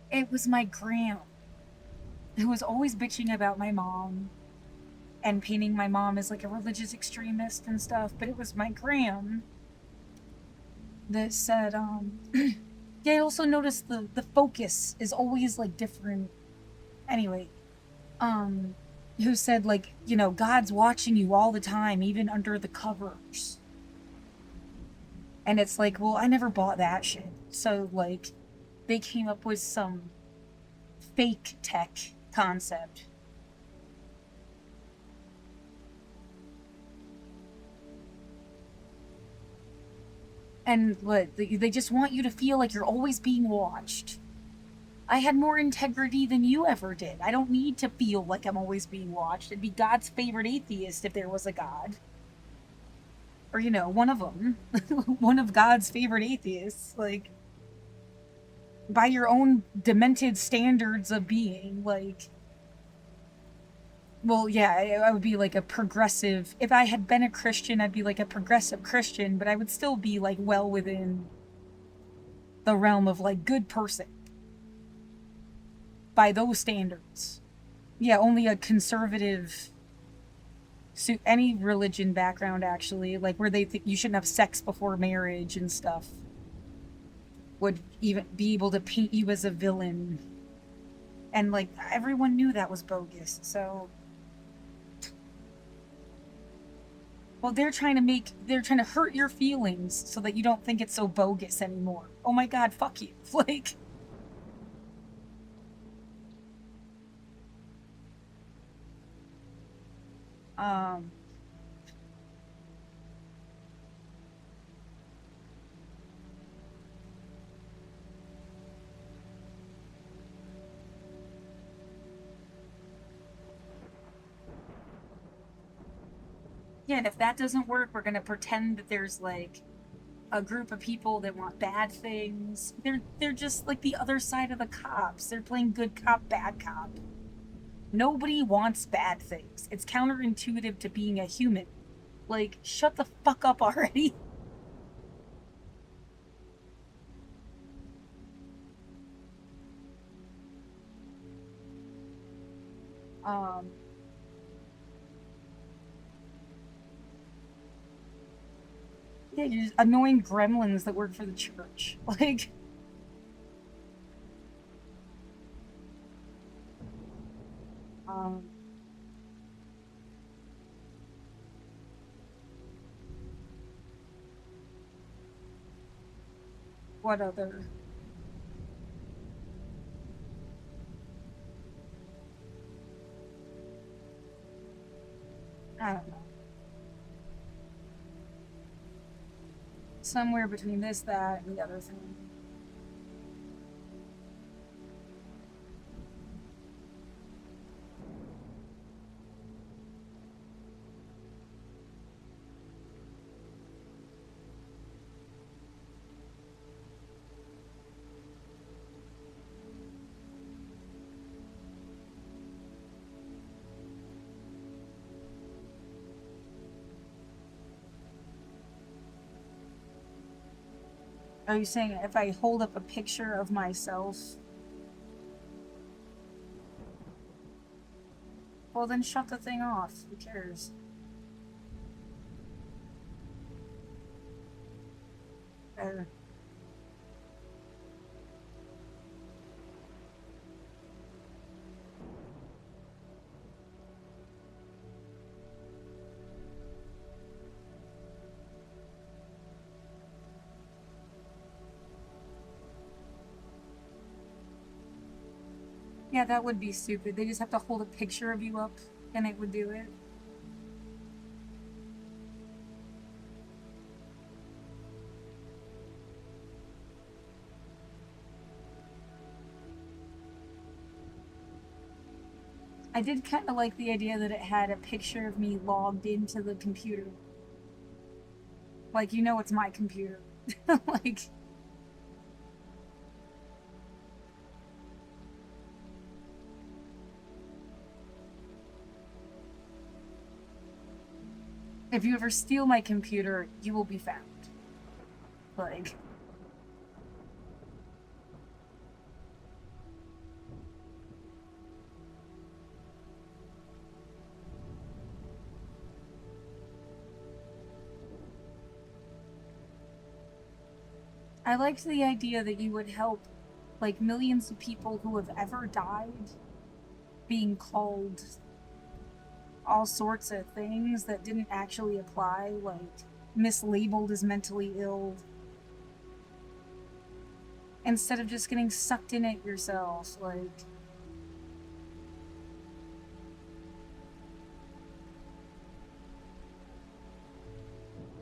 it was my gram who was always bitching about my mom and painting my mom as like a religious extremist and stuff, but it was my gram that said, yeah, I also noticed the focus is always like different. Anyway, um, who said like, you know, God's watching you all the time, even under the covers. And it's like, well, I never bought that shit. So like, they came up with some fake tech concept. And what, they just want you to feel like you're always being watched. I had more integrity than you ever did. I don't need to feel like I'm always being watched. I'd be God's favorite atheist if there was a God. Or, you know, one of them. One of God's favorite atheists. Like, by your own demented standards of being. Like, well, yeah, I would be like a progressive. If I had been a Christian, I'd be like a progressive Christian, but I would still be like well within the realm of like good person by those standards. Yeah, only a conservative, any religion background actually, like where they think you shouldn't have sex before marriage and stuff, would even be able to paint you as a villain. And like everyone knew that was bogus. So, well, they're trying to hurt your feelings so that you don't think it's so bogus anymore. Oh my god, fuck you. Like, um, yeah, and if that doesn't work, we're gonna pretend that there's like a group of people that want bad things. They're just like the other side of the cops. They're playing good cop, bad cop. Nobody wants bad things. It's counterintuitive to being a human. Like, shut the fuck up already. Um, yeah, you're just annoying gremlins that work for the church. Like, um, what other? I don't know. Somewhere between this, that, and the other thing. Are you saying if I hold up a picture of myself? Well, then shut the thing off. Who cares? Uh, yeah, that would be stupid. They just have to hold a picture of you up and it would do it. I did kind of like the idea that it had a picture of me logged into the computer. Like, you know, it's my computer. Like, if you ever steal my computer, you will be found. Like, I liked the idea that you would help, like, millions of people who have ever died being called all sorts of things that didn't actually apply, like mislabeled as mentally ill, instead of just getting sucked in it yourself. Like,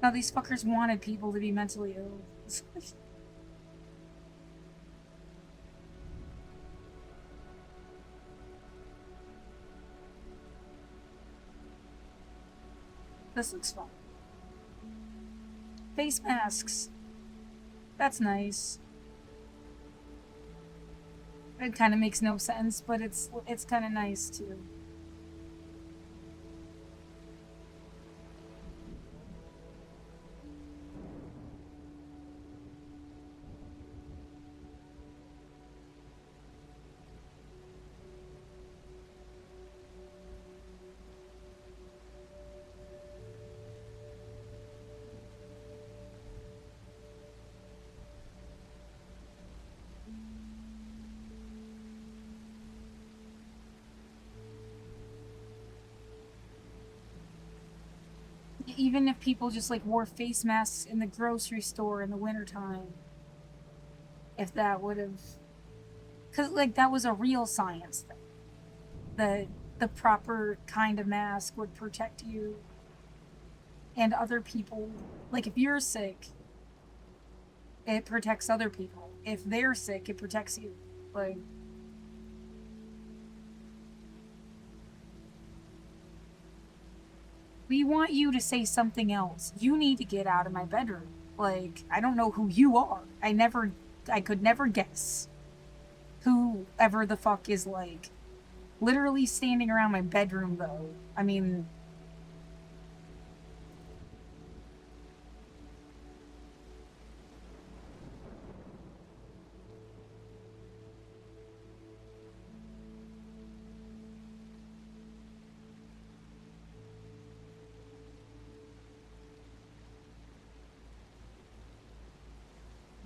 now these fuckers wanted people to be mentally ill. This looks fun. Face masks. That's nice. It kind of makes no sense, but it's kind of nice too. Even if people just like wore face masks in the grocery store in the wintertime, if that would have, because like that was a real science thing. The proper kind of mask would protect you and other people. Like if you're sick, it protects other people. If they're sick, it protects you. Like, we want you to say something else. You need to get out of my bedroom. Like, I don't know who you are. I could never guess whoever the fuck is like literally standing around my bedroom though. I mean,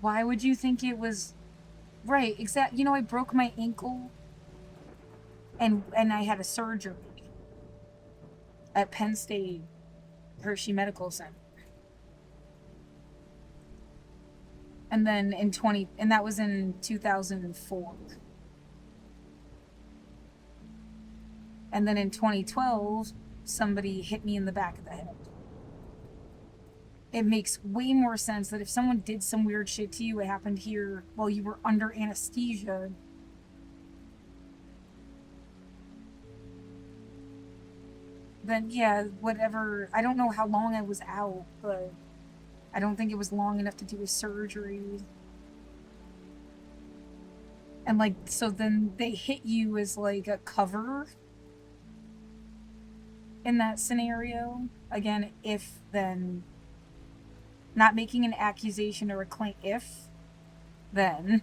Why would you think it was right? Exact. You know, I broke my ankle, and I had a surgery at Penn State Hershey Medical Center, and then and that was in 2004, and then in 2012, somebody hit me in the back of the head. It makes way more sense that if someone did some weird shit to you, it happened here while you were under anesthesia. Then yeah, whatever. I don't know how long I was out, but I don't think it was long enough to do a surgery. And like, so then they hit you as like a cover in that scenario. Again, if then, not making an accusation or a claim, if then.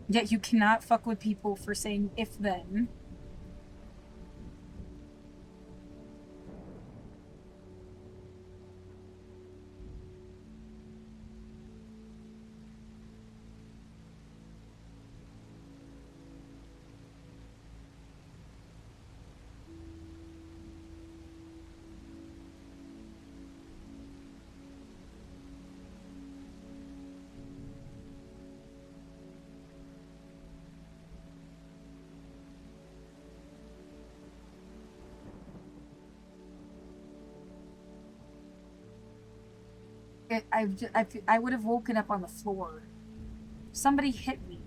Yet you cannot fuck with people for saying if then. I would have woken up on the floor. Somebody hit me.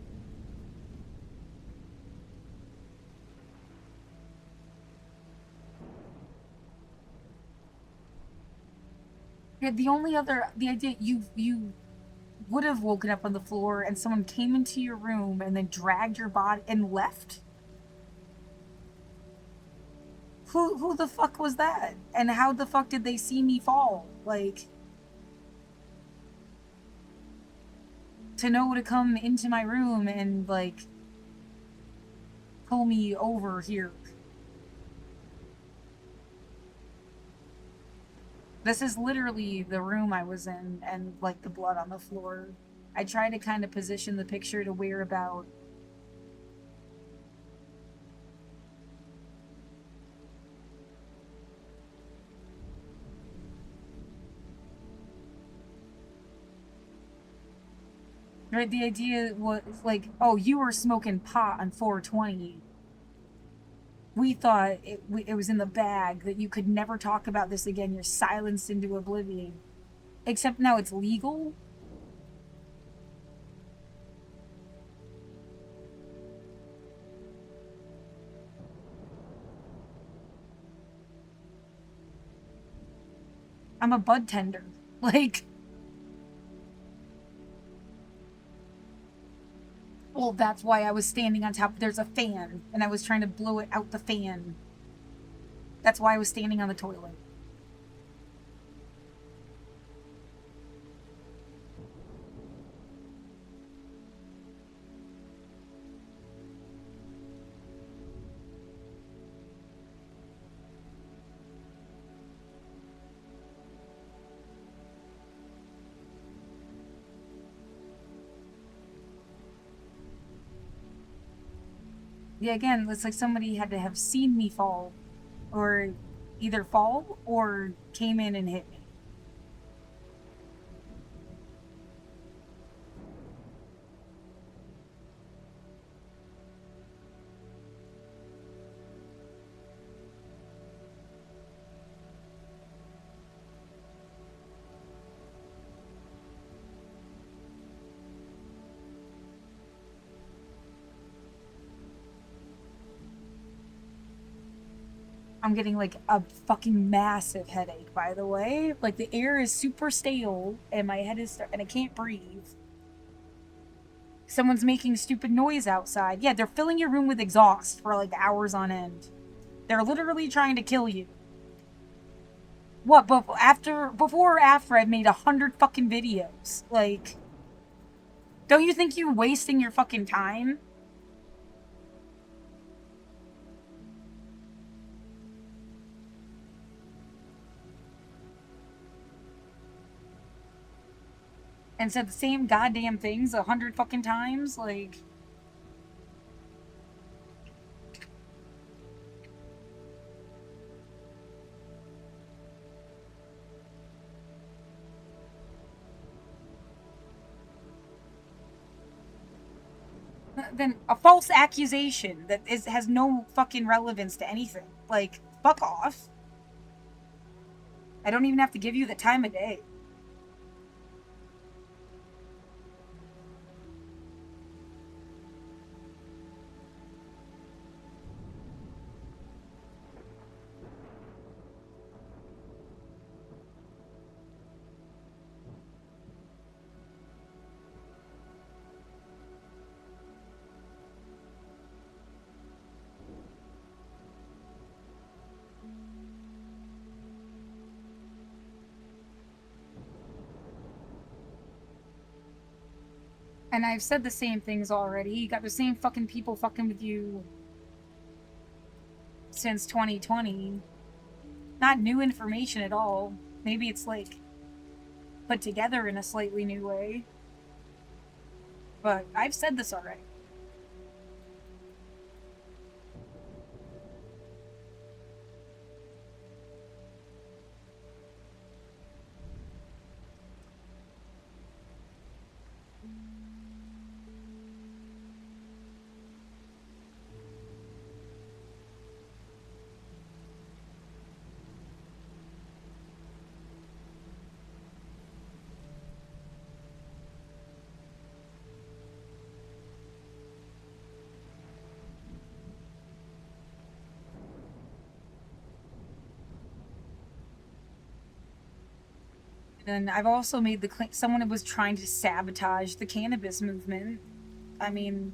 The idea you would have woken up on the floor and someone came into your room and then dragged your body and left. Who the fuck was that? And how the fuck did they see me fall? Like, to know to come into my room and like pull me over here. This is literally the room I was in, and like the blood on the floor. I try to kind of position the picture to where about. Right, the idea was like, oh, you were smoking pot on 420. We thought it was in the bag, that you could never talk about this again. You're silenced into oblivion. Except now it's legal. I'm a bud tender. Like, well, that's why I was standing on top. There's a fan, and I was trying to blow it out the fan. That's why I was standing on the toilet. Yeah, again, it's like somebody had to have seen me fall, or either fall or came in and hit me. I'm getting like a fucking massive headache, by the way. Like the air is super stale and my head is and I can't breathe. Someone's making stupid noise outside. Yeah, they're filling your room with exhaust for like hours on end. They're literally trying to kill you. What? But before or after I've made 100 fucking videos. Like, don't you think you're wasting your fucking time? and said the same goddamn things 100 fucking times. Like, then a false accusation that has no fucking relevance to anything. Like, fuck off. I don't even have to give you the time of day. And I've said the same things already. You got the same fucking people fucking with you since 2020. Not new information at all. Maybe it's like put together in a slightly new way. But I've said this already. And I've also made the claim someone was trying to sabotage the cannabis movement. I mean,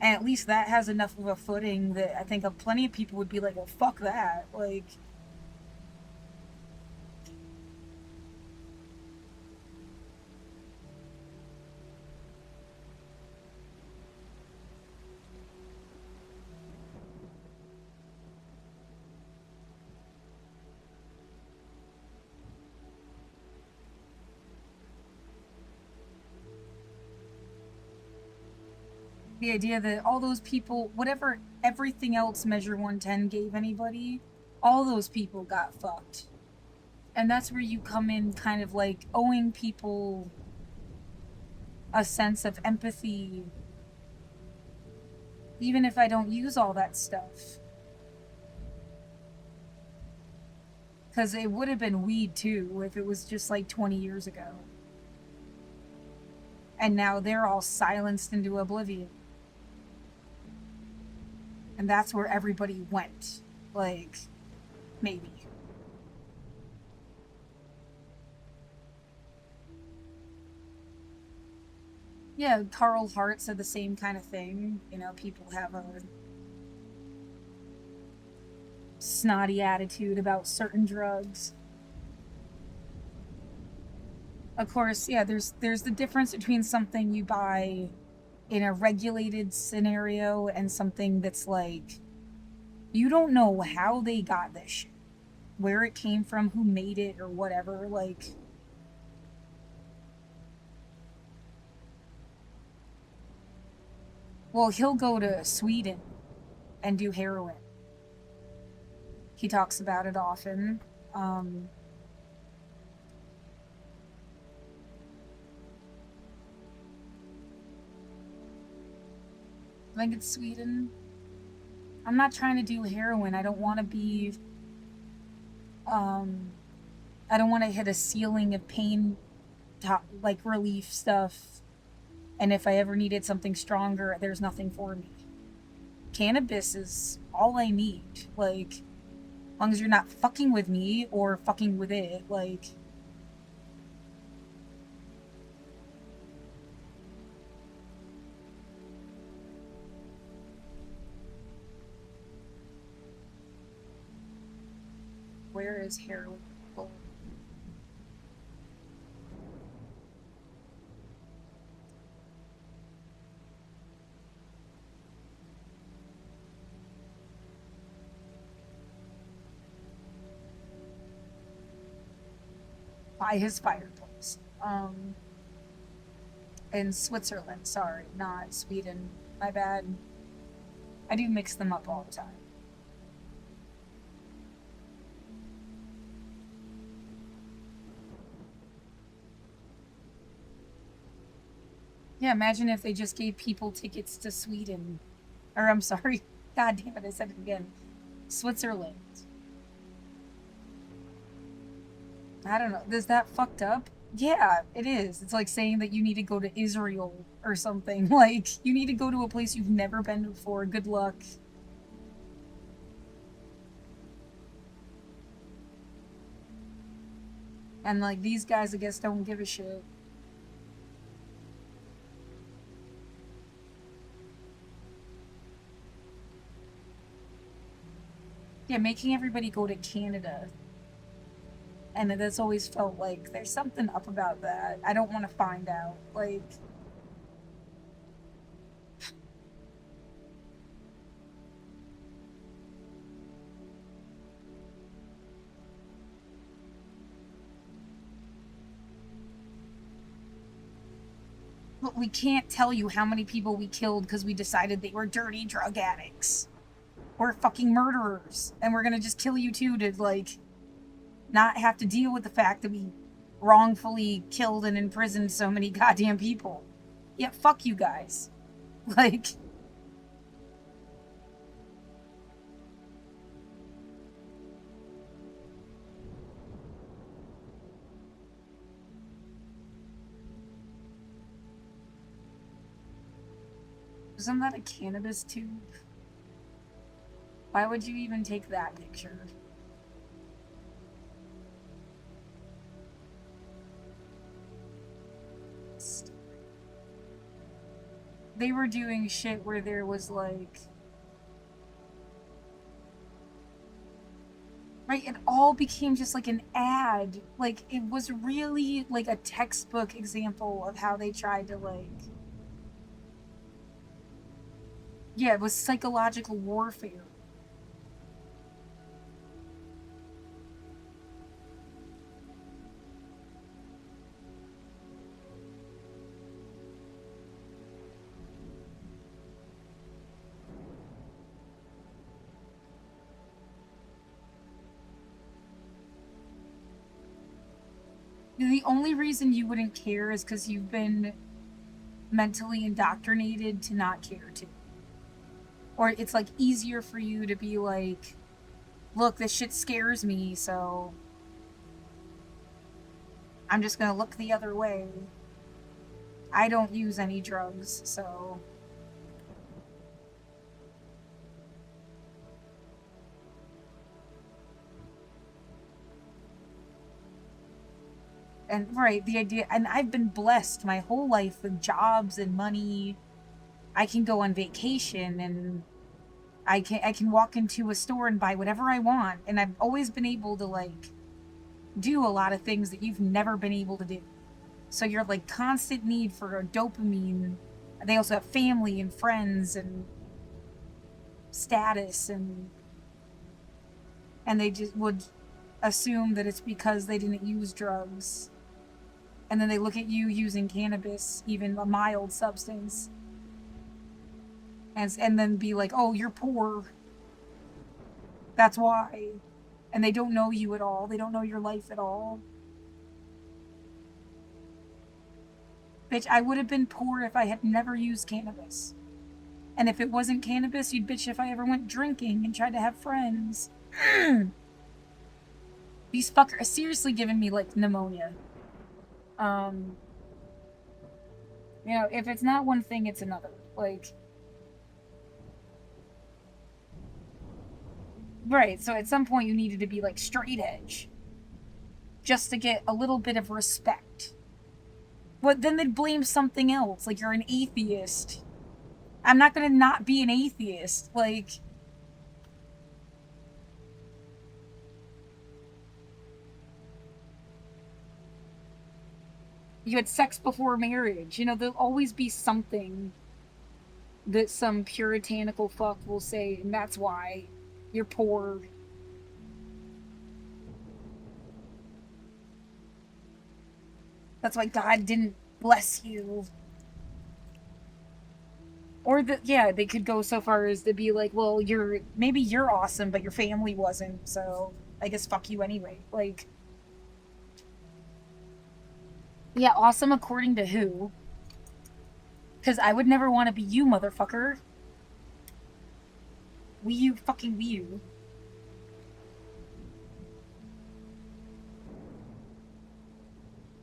and at least that has enough of a footing that I think plenty of people would be like, well, fuck that. Like, the idea that all those people, whatever everything else Measure 110 gave anybody, all those people got fucked. And that's where you come in, kind of like owing people a sense of empathy, even if I don't use all that stuff. Because it would have been weed too if it was just like 20 years ago. And now they're all silenced into oblivion. And that's where everybody went. Like, maybe. Yeah, Carl Hart said the same kind of thing. You know, people have a snotty attitude about certain drugs. Of course, yeah, there's the difference between something you buy in a regulated scenario and something that's like you don't know how they got this shit, where it came from, who made it, or whatever. Like, well, he'll go to Sweden and do heroin. He talks about it often. Um, I think it's Sweden. I'm not trying to do heroin. I don't want to be. Um, I don't want to hit a ceiling of pain, like relief stuff. And if I ever needed something stronger, there's nothing for me. Cannabis is all I need. Like, as long as you're not fucking with me or fucking with it, like. Where is heroin? By his fireplace. In Switzerland, sorry, not Sweden. My bad. I do mix them up all the time. Yeah, imagine if they just gave people tickets to Sweden. Or, I'm sorry. God damn it, I said it again. Switzerland. I don't know. Is that fucked up? Yeah, it is. It's like saying that you need to go to Israel or something. Like, you need to go to a place you've never been before. Good luck. And, like, these guys, I guess, don't give a shit. Yeah, making everybody go to Canada. And that's always felt like there's something up about that. I don't want to find out. Like, but we can't tell you how many people we killed because we decided they were dirty drug addicts. We're fucking murderers. And we're gonna just kill you too to, like, not have to deal with the fact that we wrongfully killed and imprisoned so many goddamn people. Yeah, fuck you guys. Like, isn't that a cannabis tube? Why would you even take that picture? They were doing shit where there was like, right, it all became just like an ad. Like, it was really like a textbook example of how they tried to, like, yeah, it was psychological warfare. The only reason you wouldn't care is because you've been mentally indoctrinated to not care to. Or it's like easier for you to be like, look, this shit scares me, so I'm just gonna look the other way. I don't use any drugs, so. And right, the idea, and I've been blessed my whole life with jobs and money. I can go on vacation and I can walk into a store and buy whatever I want, and I've always been able to, like, do a lot of things that you've never been able to do. So you're like constant need for a dopamine. They also have family and friends and status, and they just would assume that it's because they didn't use drugs. And then they look at you using cannabis, even a mild substance, and then be like, "Oh, you're poor. That's why." And they don't know you at all. They don't know your life at all. Bitch, I would have been poor if I had never used cannabis. And if it wasn't cannabis, you'd bitch if I ever went drinking and tried to have friends. These fuckers are seriously giving me, like, pneumonia. Um, if it's not one thing, it's another. Like, right, so at some point you needed to be, like, straight edge. Just to get a little bit of respect. But then they'd blame something else, like you're an atheist. I'm not gonna not be an atheist. Like, you had sex before marriage. There'll always be something that some puritanical fuck will say, and that's why you're poor. That's why God didn't bless you. Or yeah, they could go so far as to be like, well, maybe you're awesome, but your family wasn't, so I guess fuck you anyway. Like, yeah, awesome according to who? Because I would never want to be you, motherfucker. Wii U, fucking Wii U.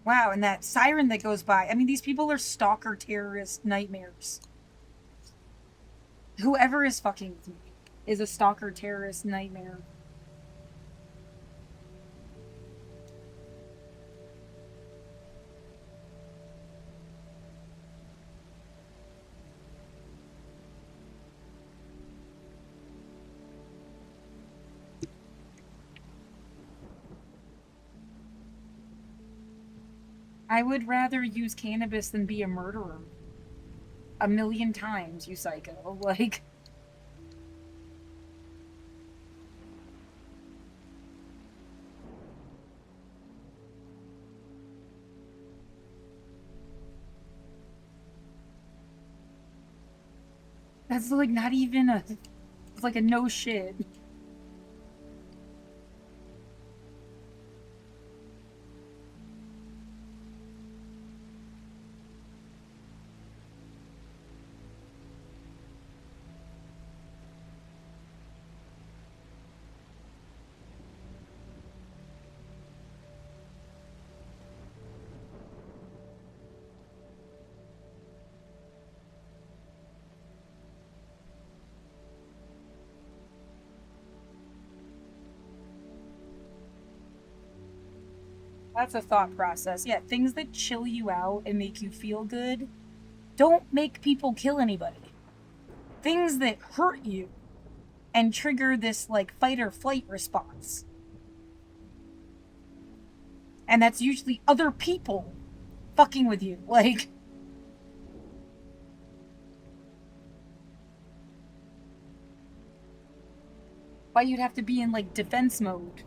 Wow, and that siren that goes by. I mean, these people are stalker terrorist nightmares. Whoever is fucking with me is a stalker terrorist nightmare. I would rather use cannabis than be a murderer. A million times, you psycho. Like, that's like not even a. It's like a no shit. That's a thought process. Yeah, things that chill you out and make you feel good don't make people kill anybody. Things that hurt you and trigger this like fight or flight response. And that's usually other people fucking with you. Like, why you'd have to be in like defense mode.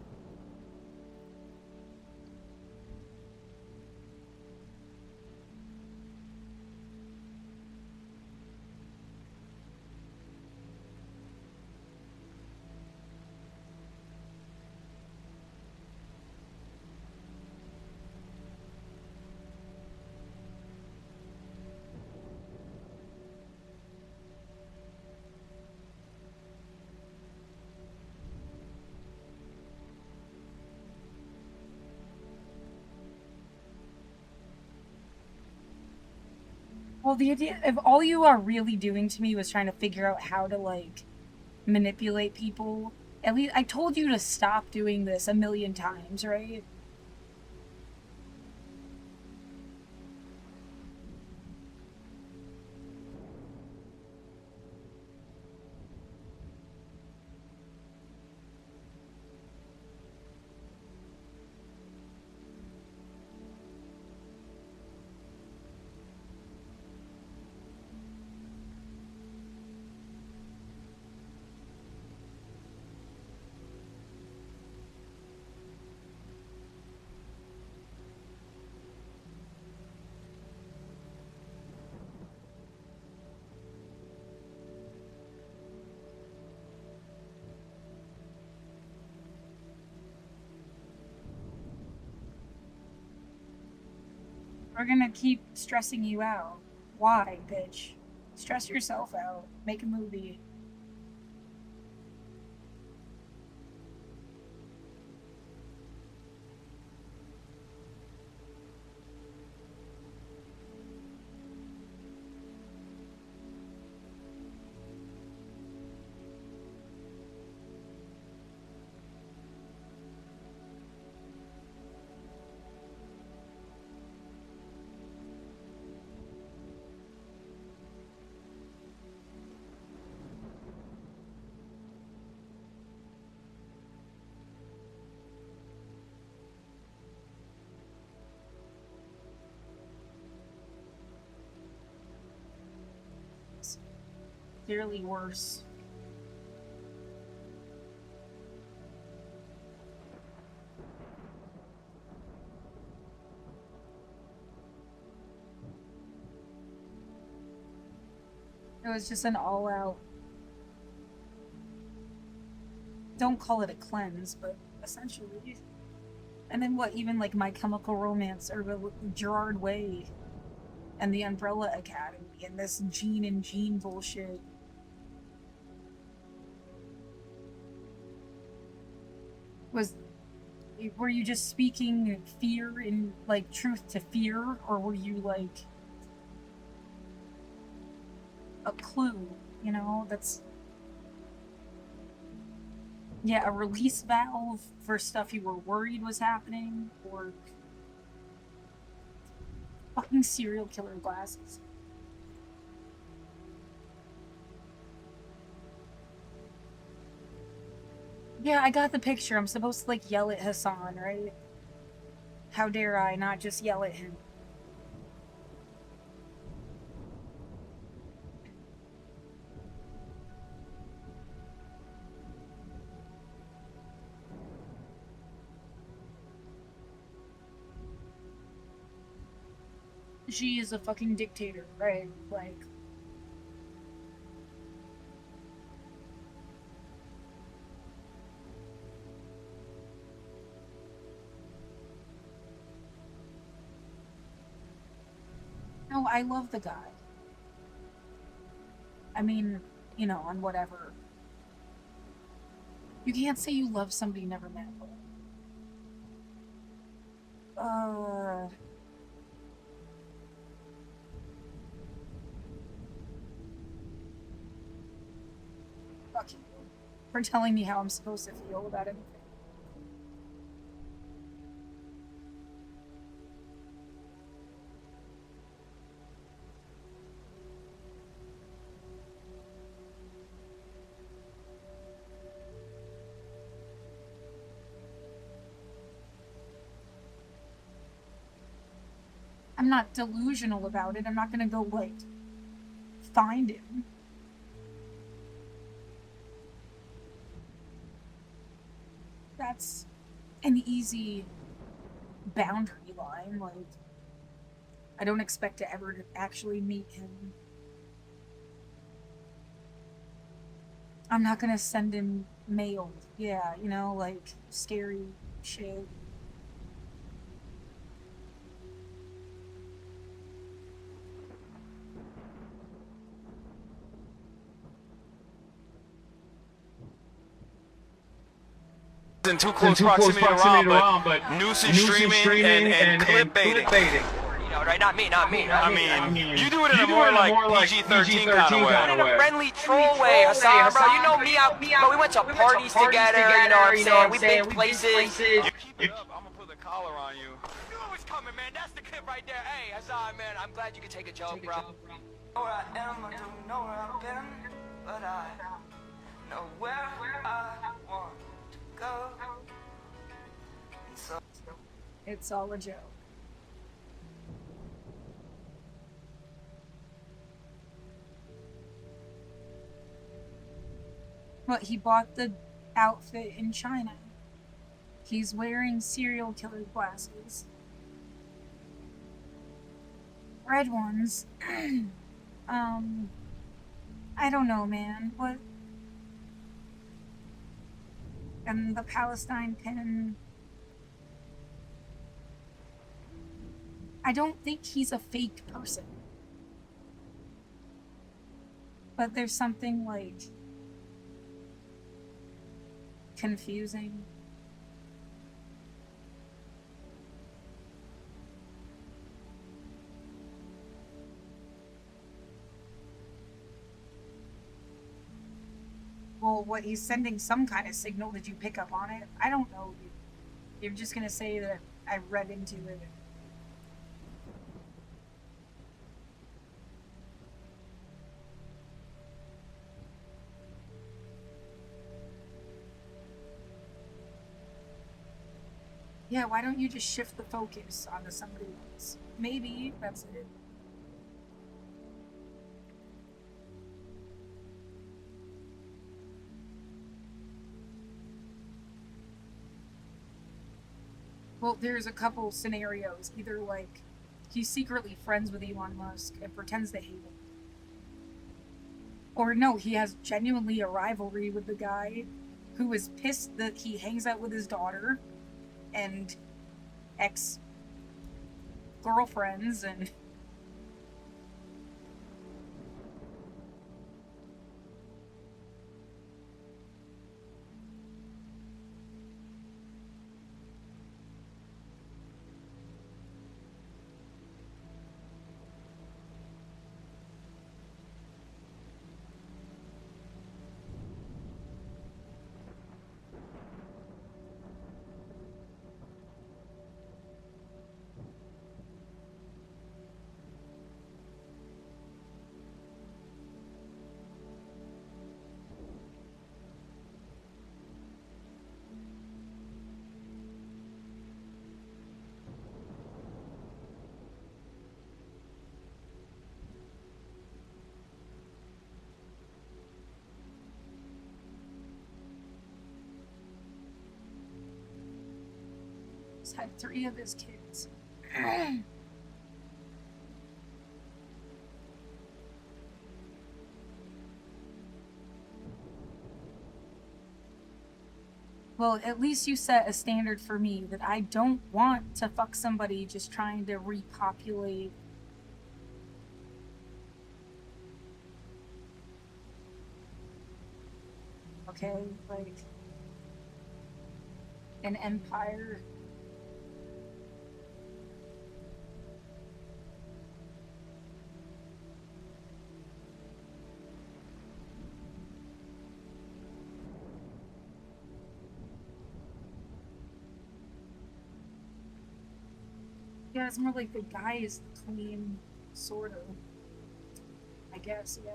Well, the idea of all you are really doing to me was trying to figure out how to like manipulate people. At least I told you to stop doing this a million times, right? We're gonna keep stressing you out. Why, bitch? Stress yourself out. Make a movie. It's clearly worse. It was just an all-out, don't call it a cleanse, but essentially. And then what, even like My Chemical Romance or Gerard Way and the Umbrella Academy and this Gene and Gene bullshit. Was were you just speaking fear in like truth to fear, or were you like a clue, you know, that's yeah, a release valve for stuff you were worried was happening, or fucking serial killer glasses. Yeah, I got the picture. I'm supposed to like yell at Hassan, right? How dare I not just yell at him? She is a fucking dictator, right? Like, no, I love the guy. I mean, you know, on whatever. You can't say you love somebody you never met. Uh, fuck you for telling me how I'm supposed to feel about anything. I'm not delusional about it. I'm not gonna go like find him. That's an easy boundary line. Like, I don't expect to ever actually meet him. I'm not gonna send him mail. Yeah, you know, like scary shit. In too close proximity to Ron, but nuisance streaming and clip baiting. You know, right? Not me. I mean, you do it in a more like PG-13 kind of way. In a friendly troll way, Hassan, bro. You know me, but we went to parties together. You know what I'm saying? We've been places. You keep it up, I'm gonna put the collar on you. You knew it was coming, man. That's the clip right there. Hey, Hassan, man, I'm glad you could take a joke, bro. Know where I am, I don't know where I've been, but I know where I want to go. And so It's all a joke. What, he bought the outfit in China. He's wearing serial killer glasses. Red ones. I don't know, man. What? And the Palestine pin. I don't think he's a fake person. But there's something like confusing. Well, what, he's sending some kind of signal. Did you pick up on it? I don't know. You're just gonna say that I read into it. Yeah, why don't you just shift the focus onto somebody else? Maybe that's it. Well, there's a couple scenarios. Either like he's secretly friends with Elon Musk and pretends to hate him. Or no, he has genuinely a rivalry with the guy who is pissed that he hangs out with his daughter and ex girlfriends and he's had 3 of his kids. Well, at least you set a standard for me that I don't want to fuck somebody just trying to repopulate. Okay, like an empire. Yeah, it's more like the guy is the queen, sort of. I guess, yeah.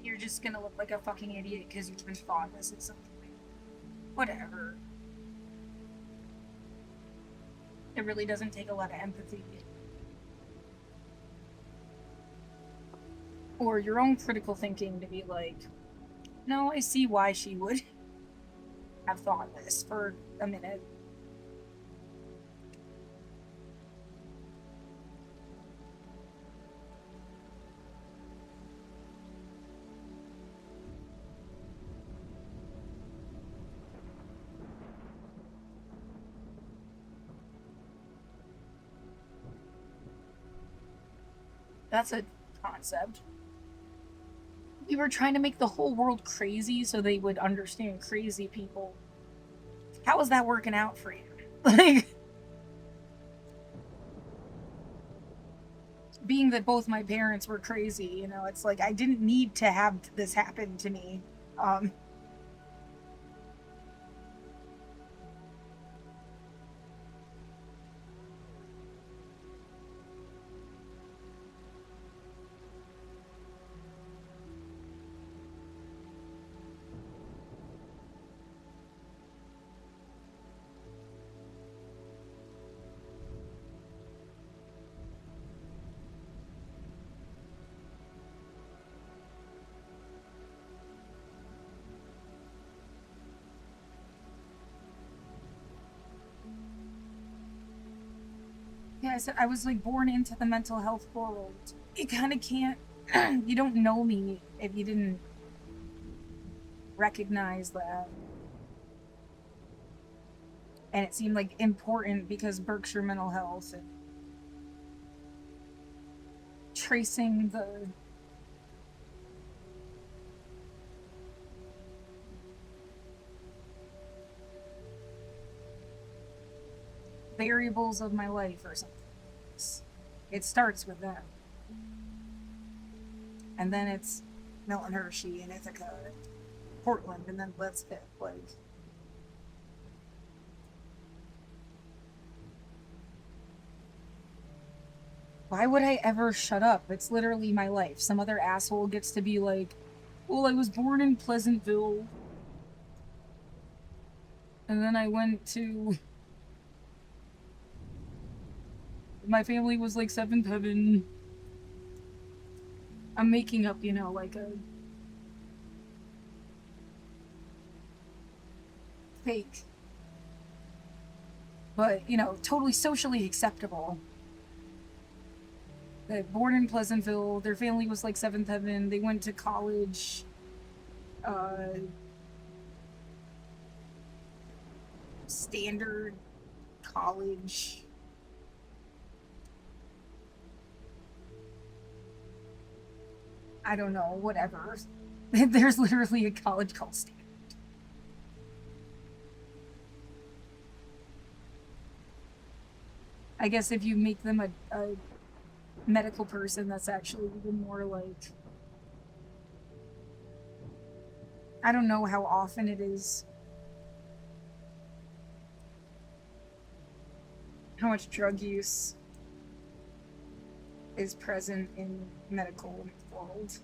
You're just gonna look like a fucking idiot because you've been thought this is something. Whatever. It really doesn't take a lot of empathy. Or your own critical thinking to be like, no, I see why she would have thought this for a minute. That's a concept. We were trying to make the whole world crazy so they would understand crazy people. How is that working out for you? Like, being that both my parents were crazy, you know, it's like I didn't need to have this happen to me. Yeah, I said I was like born into the mental health world. You kind of can't. You don't know me if you didn't recognize that. And it seemed like important because Berkshire Mental Health and tracing the variables of my life or something. It starts with them. And then it's Milton Hershey and Ithaca, and Portland, and then let's hit, like... Why would I ever shut up? It's literally my life. Some other asshole gets to be like, well, I was born in Pleasantville. And then I went to... My family was like seventh heaven. I'm making up, you know, like a... fake. But, you know, totally socially acceptable. They're born in Pleasantville, their family was like seventh heaven, they went to college, standard college. I don't know, whatever. There's literally a college called Standard. I guess if you make them a medical person, that's actually even more like... I don't know how often it is. How much drug use is present in medical world.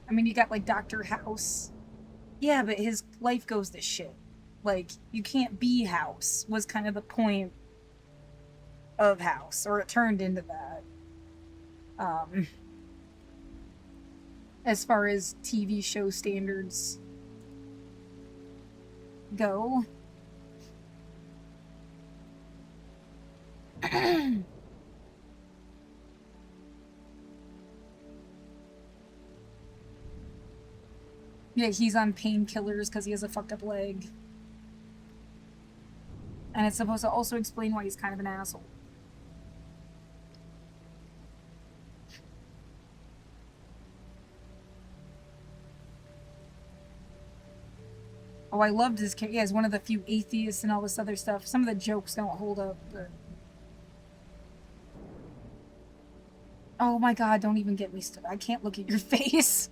I mean, you got like Dr. House. Yeah, but his life goes to shit. Like, you can't be House was kind of the point of House, or it turned into that. As far as TV show standards go. Yeah, he's on painkillers because he has a fucked up leg. And it's supposed to also explain why he's kind of an asshole. Oh, I loved his character. Yeah, he's one of the few atheists and all this other stuff. Some of the jokes don't hold up, but... Oh my god, don't even get me started. I can't look at your face.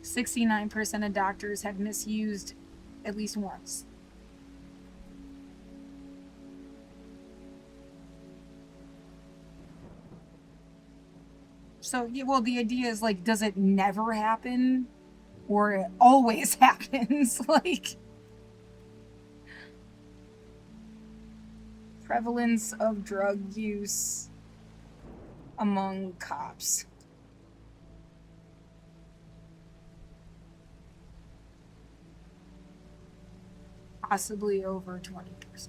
"69% of doctors have misused at least once." So, yeah, well, the idea is, like, does it never happen? Or it always happens? Like... Prevalence of drug use among cops. Possibly over 20%.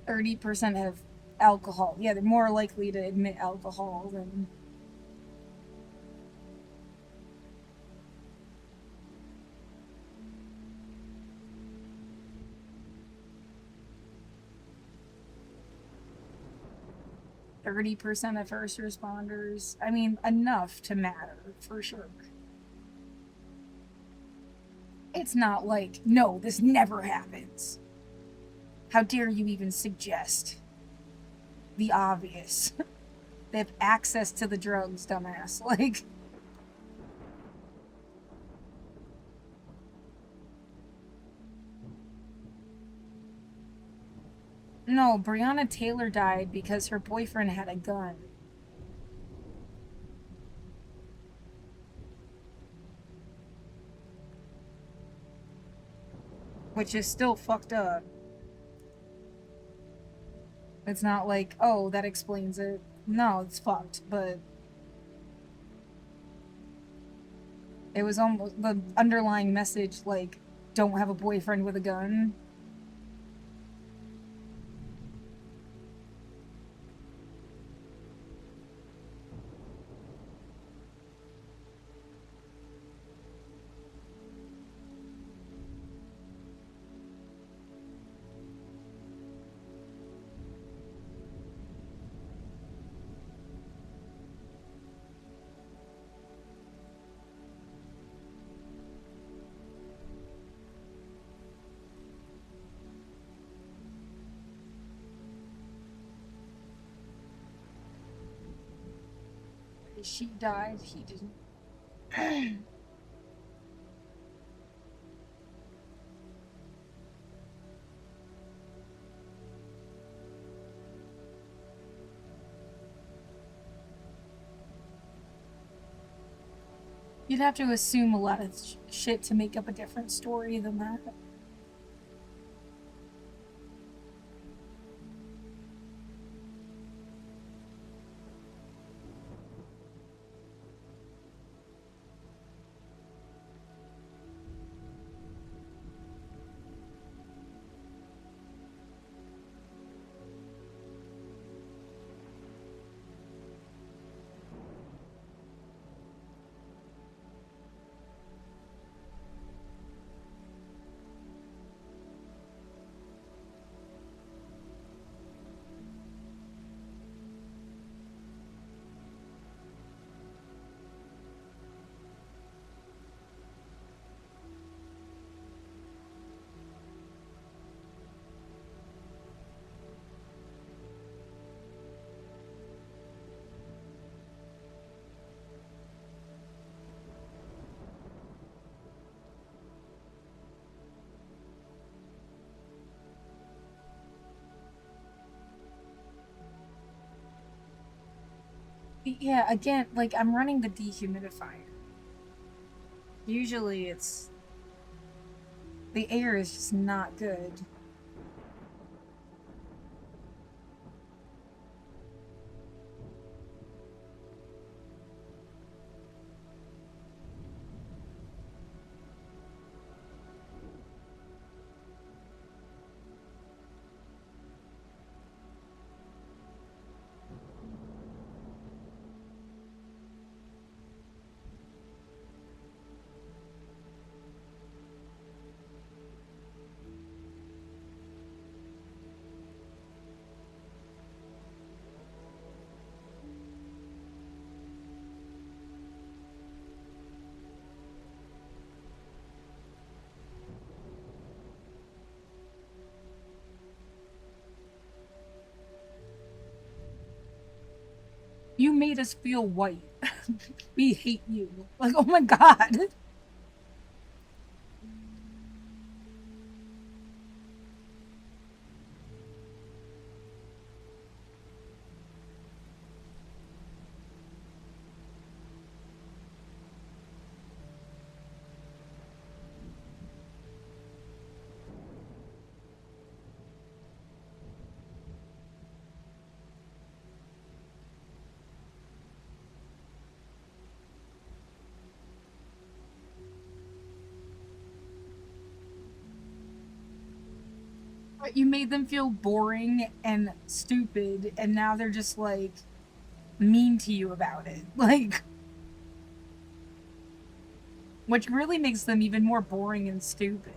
30% have alcohol. Yeah, they're more likely to admit alcohol than... "30% of first responders." I mean, enough to matter, for sure. It's not like, no, this never happens. How dare you even suggest the obvious? They have access to the drugs, dumbass. Like... No, Breonna Taylor died because her boyfriend had a gun. Which is still fucked up. It's not like, oh, that explains it. No, it's fucked, but... It was almost the underlying message, like, don't have a boyfriend with a gun. She died, he didn't. You'd have to assume a lot of shit to make up a different story than that. Yeah, again, like, I'm running the dehumidifier. Usually it's... the air is just not good. You made us feel white. We hate you. Like, oh my god. You made them feel boring and stupid, and now they're just, like, mean to you about it. Like... which really makes them even more boring and stupid.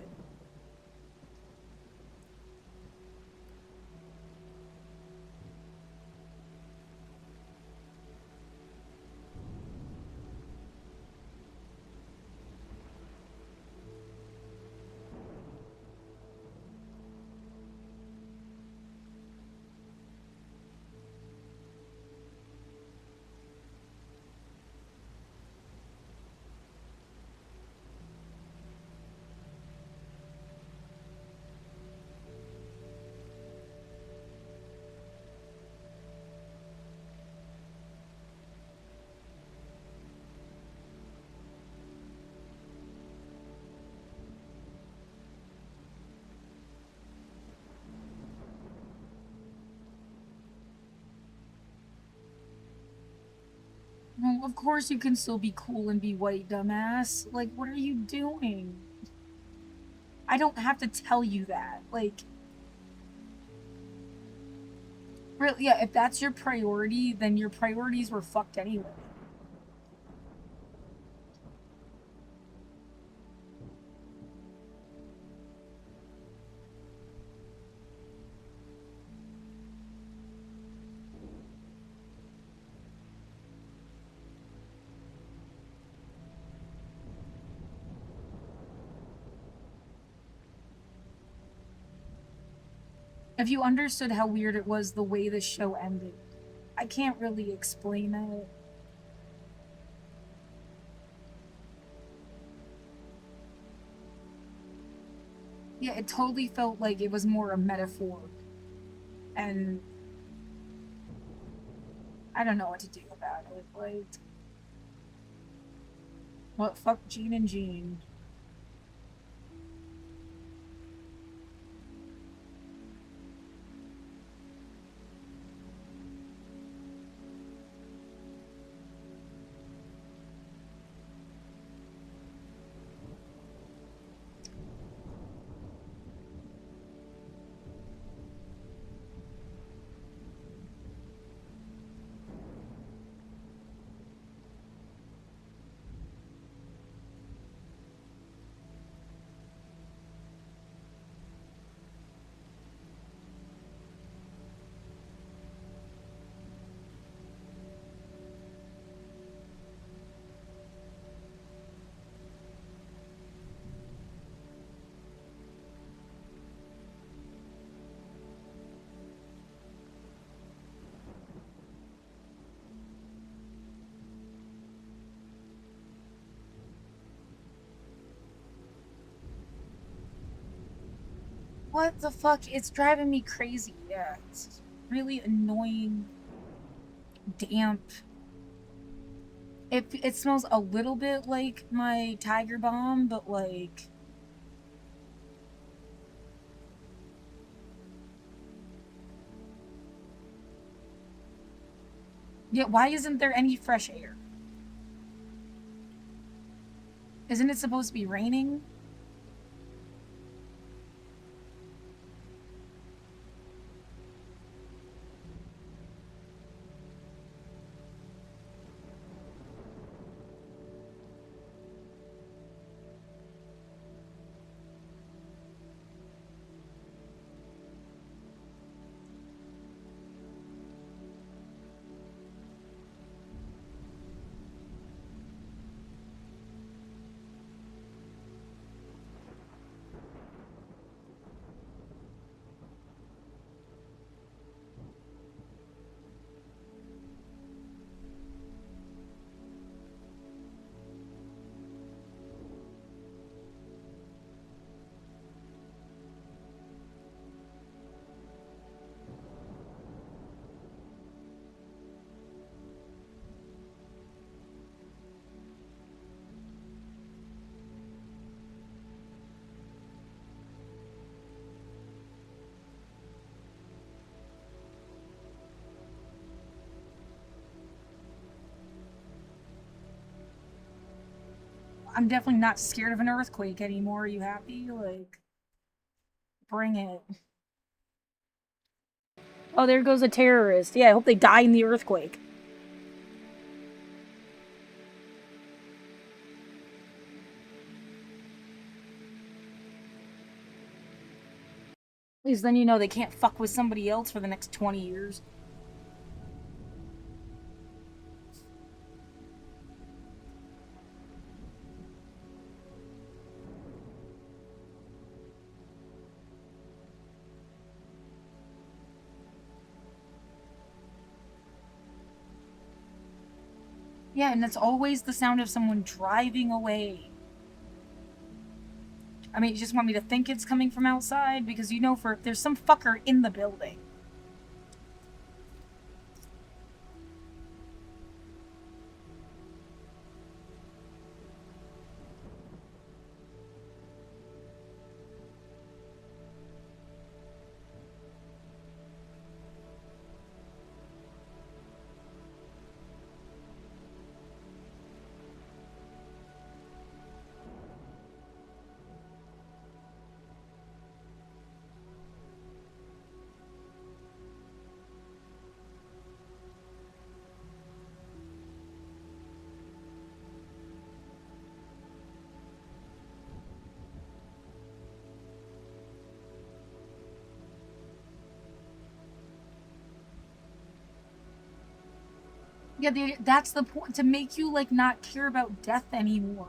Well, of course you can still be cool and be white, dumbass. Like, what are you doing? I don't have to tell you that. Like... really, yeah, if that's your priority, then your priorities were fucked anyway. If you understood how weird it was the way the show ended, I can't really explain it. Yeah, it totally felt like it was more a metaphor. And I don't know what to do about it. Like, what, fuck Gene and Gene. What the fuck? It's driving me crazy. Yeah, it's really annoying, damp. It smells a little bit like my Tiger Balm, but like... Yeah, why isn't there any fresh air? Isn't it supposed to be raining? I'm definitely not scared of an earthquake anymore. Are you happy? Like, bring it. Oh, there goes a terrorist. Yeah, I hope they die in the earthquake. At least then you know they can't fuck with somebody else for the next 20 years. Yeah, and it's always the sound of someone driving away. I mean, you just want me to think it's coming from outside? Because you know there's some fucker in the building. Yeah, that's the point, to make you, like, not care about death anymore.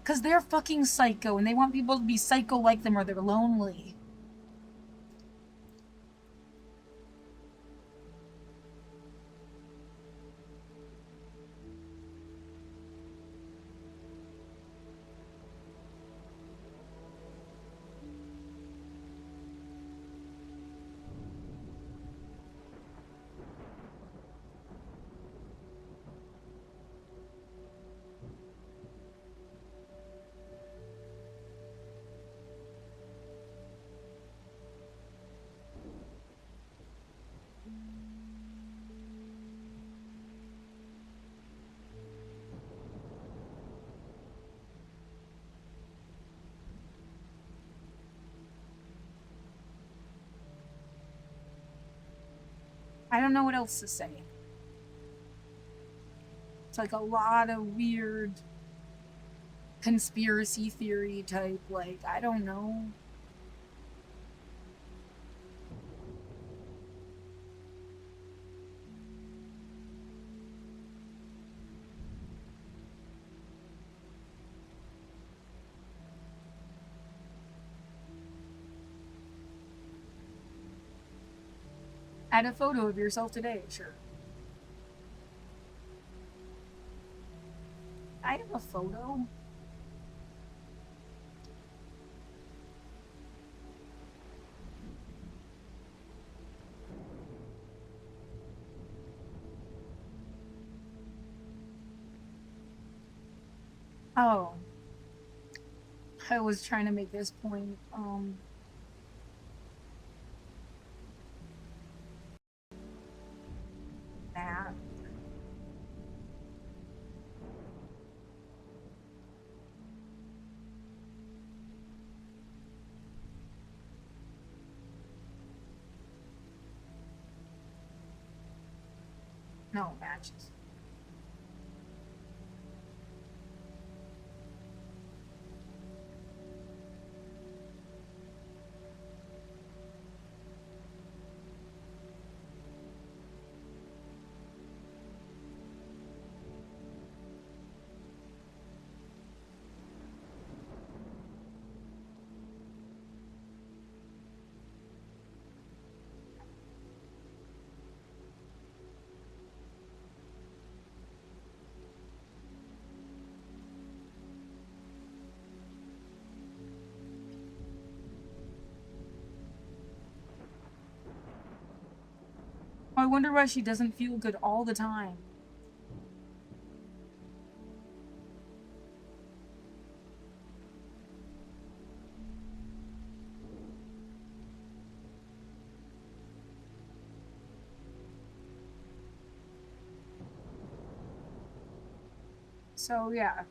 Because they're fucking psycho, and they want people to be psycho like them or they're lonely. I don't know what else to say. It's like a lot of weird conspiracy theory type, like, I don't know. Add a photo of yourself today, sure. I have a photo. Oh, I was trying to make this point. That. No, matches. I wonder why she doesn't feel good all the time. So, yeah.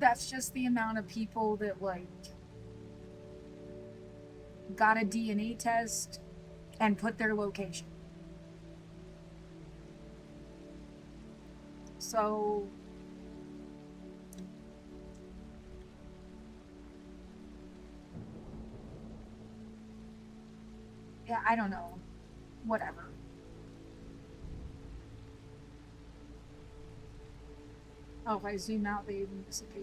That's just the amount of people that, like, got a DNA test and put their location. So, yeah, I don't know. Whatever. Oh, if I zoom out, they even disappear.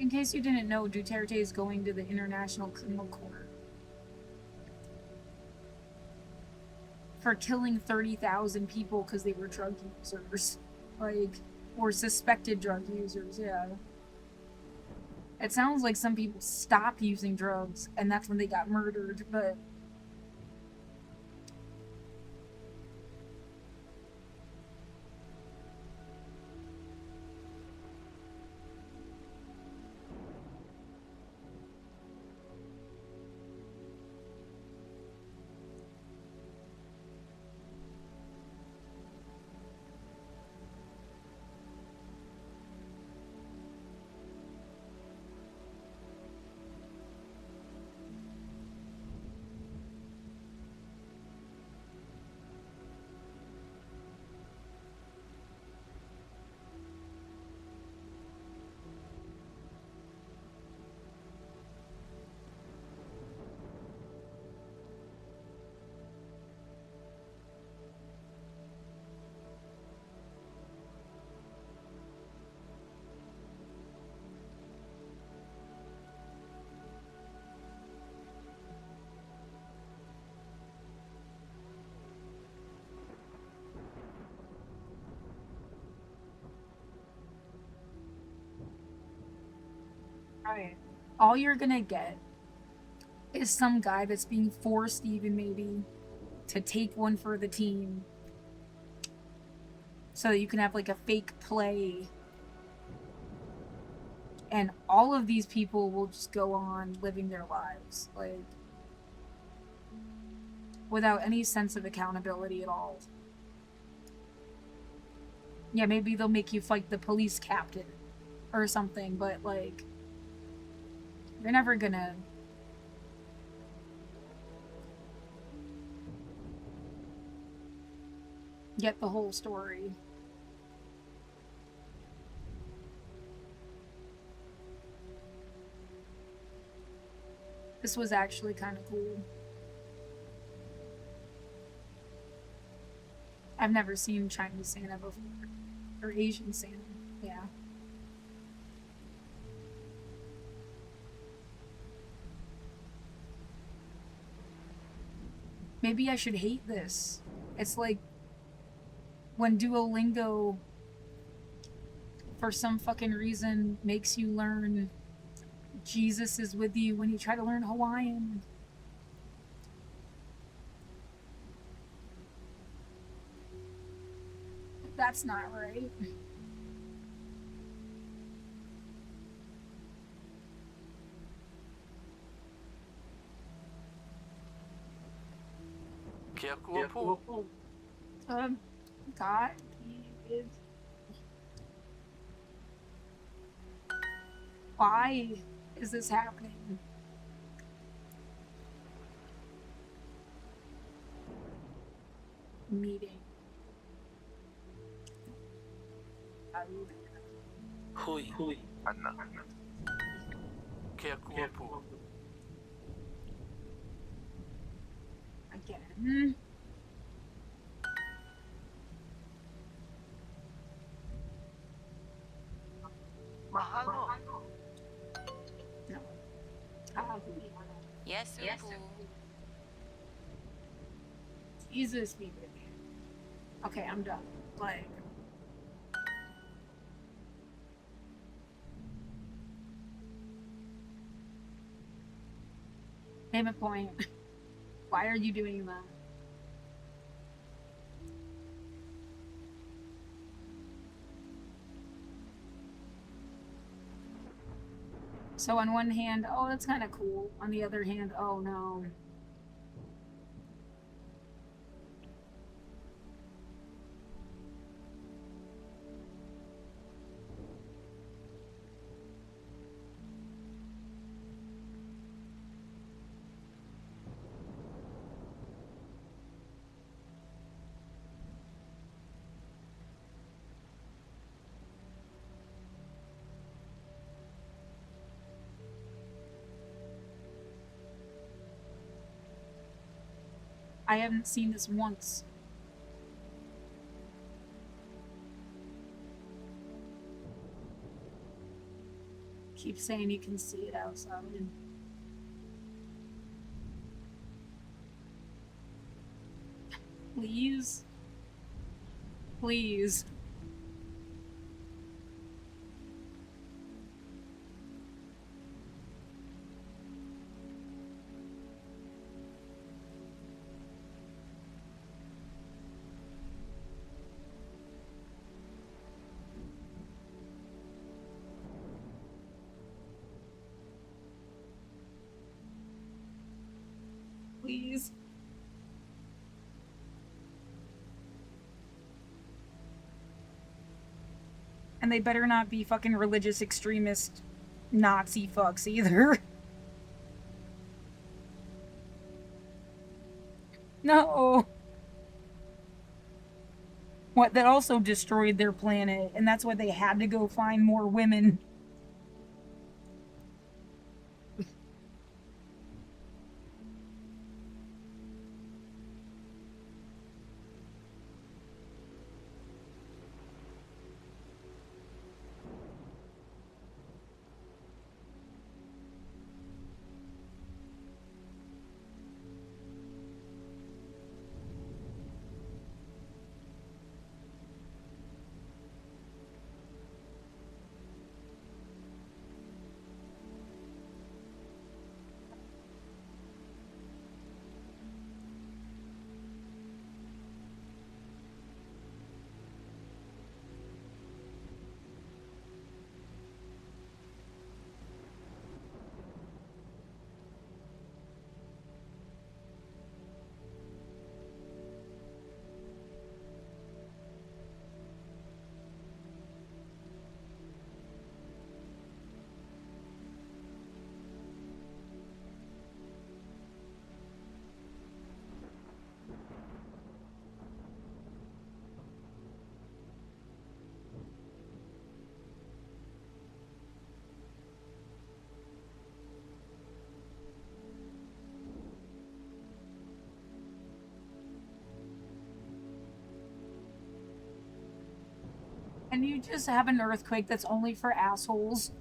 In case you didn't know, Duterte is going to the International Criminal Court for killing 30,000 people because they were drug users. Like, or suspected drug users, yeah. It sounds like some people stopped using drugs and that's when they got murdered, but alright. All you're gonna get is some guy that's being forced, even maybe, to take one for the team so that you can have like a fake play. And all of these people will just go on living their lives, like, without any sense of accountability at all. Yeah, maybe they'll make you fight the police captain or something, but, like, you're never gonna get the whole story. This was actually kind of cool. I've never seen Chinese Santa before. Or Asian Santa, yeah. Maybe I should hate this. It's like when Duolingo, for some fucking reason, makes you learn Jesus is with you when you try to learn Hawaiian. That's not right. God, he is. Why is this happening? Meeting. Hui. Anna. Again. Mahalo. No. Yes, Ubu. Jesus be with you. Okay, I'm done. Like, name a point. Why are you doing that? So on one hand, oh, that's kind of cool. On the other hand, oh no. I haven't seen this once. Keep saying you can see it outside. Please? Please. Please. And they better not be fucking religious extremist Nazi fucks either. No. What, that also destroyed their planet, and that's why they had to go find more women. And you just have an earthquake that's only for assholes.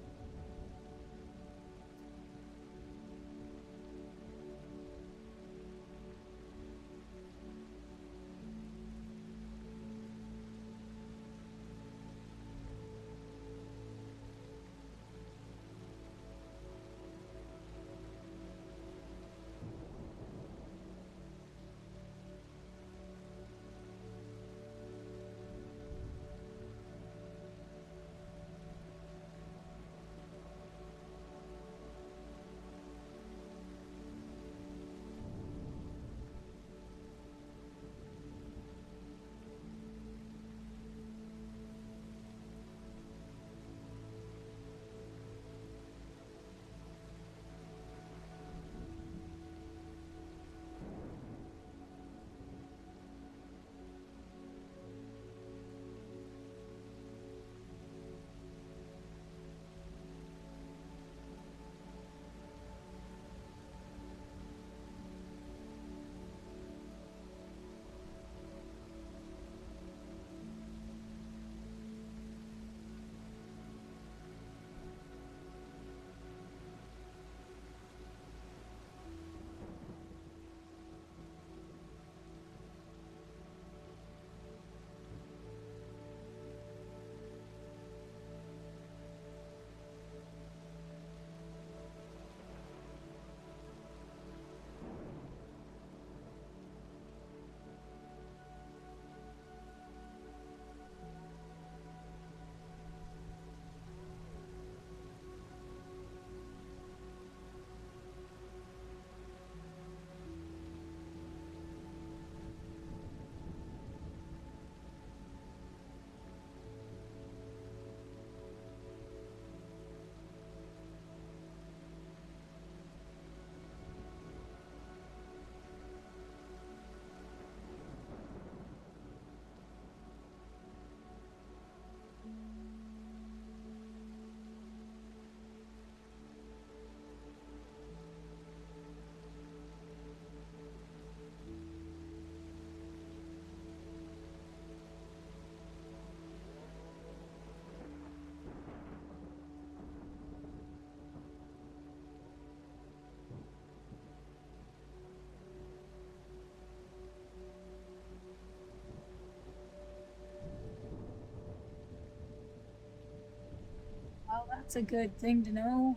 Well, that's a good thing to know.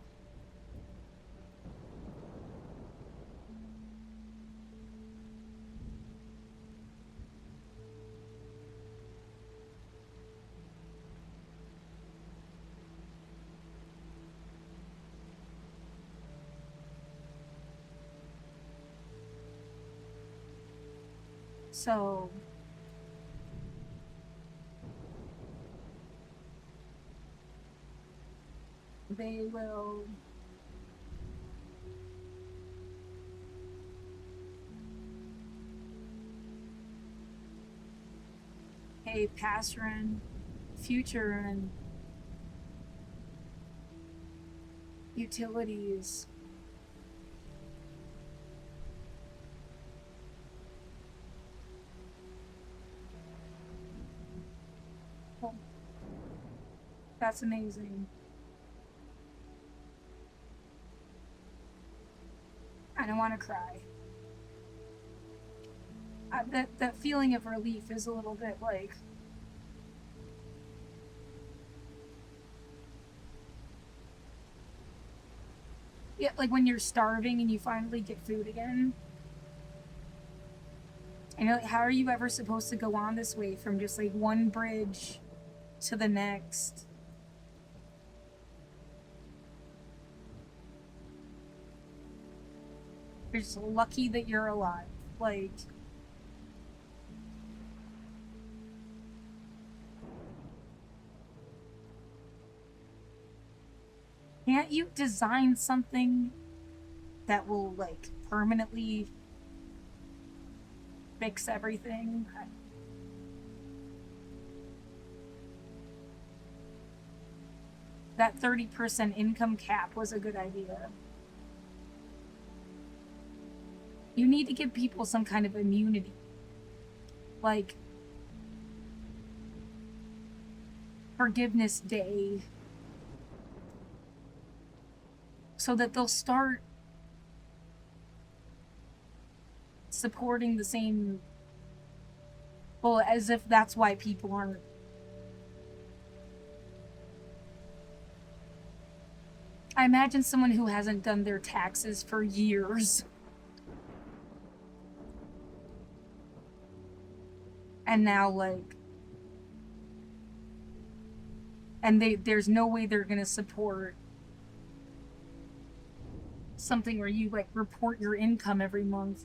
So, they will pay past rent, future rent, utilities. Oh, that's amazing. I don't want to cry. That feeling of relief is a little bit like, yeah, like when you're starving and you finally get food again. And like, how are you ever supposed to go on this way from just like one bridge to the next? You're just lucky that you're alive. Like, can't you design something that will like permanently fix everything? That 30% income cap was a good idea. You need to give people some kind of immunity. Like, Forgiveness Day so that they'll start supporting the same, well, as if that's why people aren't. I imagine someone who hasn't done their taxes for years and now like, and there's no way they're gonna support something where you like report your income every month.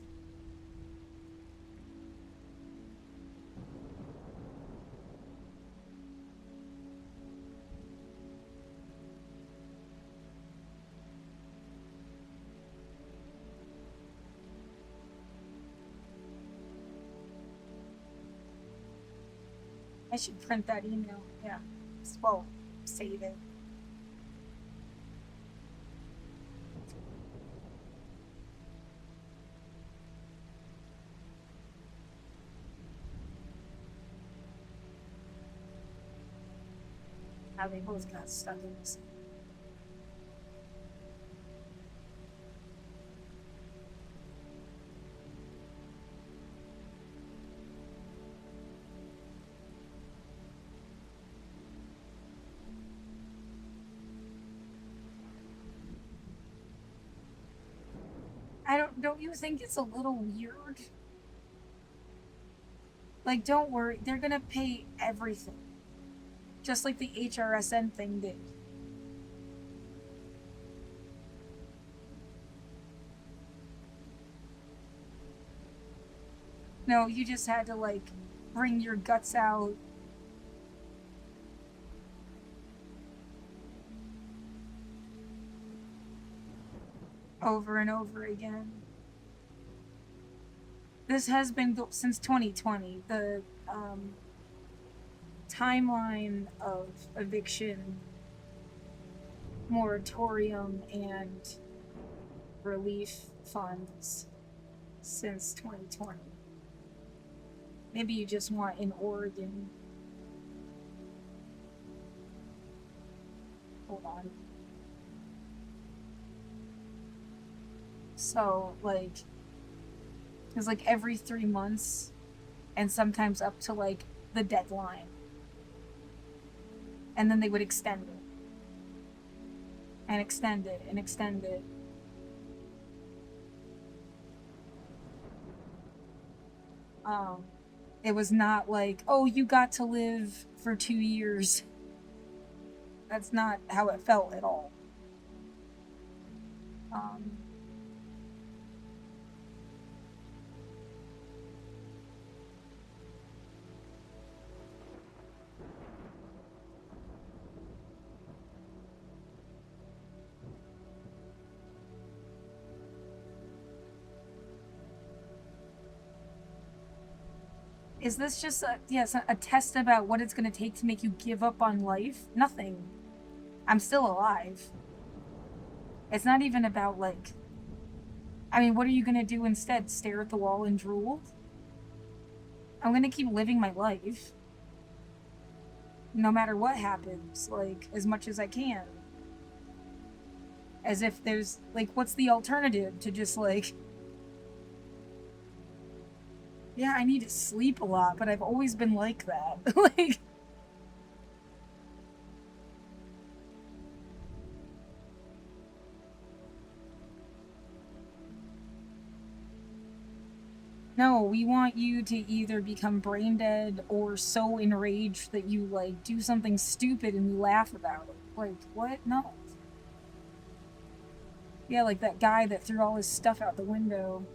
I should print that email. Yeah. Well, save it. How they both got stuck in this. Don't you think it's a little weird? Like, don't worry, they're gonna pay everything. Just like the HRSN thing did. No, you just had to, like, bring your guts out. Over and over again. This has been since 2020. The timeline of eviction, moratorium, and relief funds since 2020. Maybe you just want in Oregon. Hold on. So, like, it's like every 3 months, and sometimes up to, like, the deadline. And then they would extend it. And extend it, and extend it. It was not like, oh, you got to live for 2 years. That's not how it felt at all. Is this just a test about what it's going to take to make you give up on life? Nothing. I'm still alive. It's not even about, like, I mean, what are you going to do instead? Stare at the wall and drool? I'm going to keep living my life. No matter what happens, like, as much as I can. As if there's, like, what's the alternative to just, like, yeah, I need to sleep a lot, but I've always been like that. Like, no, we want you to either become brain dead or so enraged that you, like, do something stupid and we laugh about it. Like, what? No. Yeah, like that guy that threw all his stuff out the window.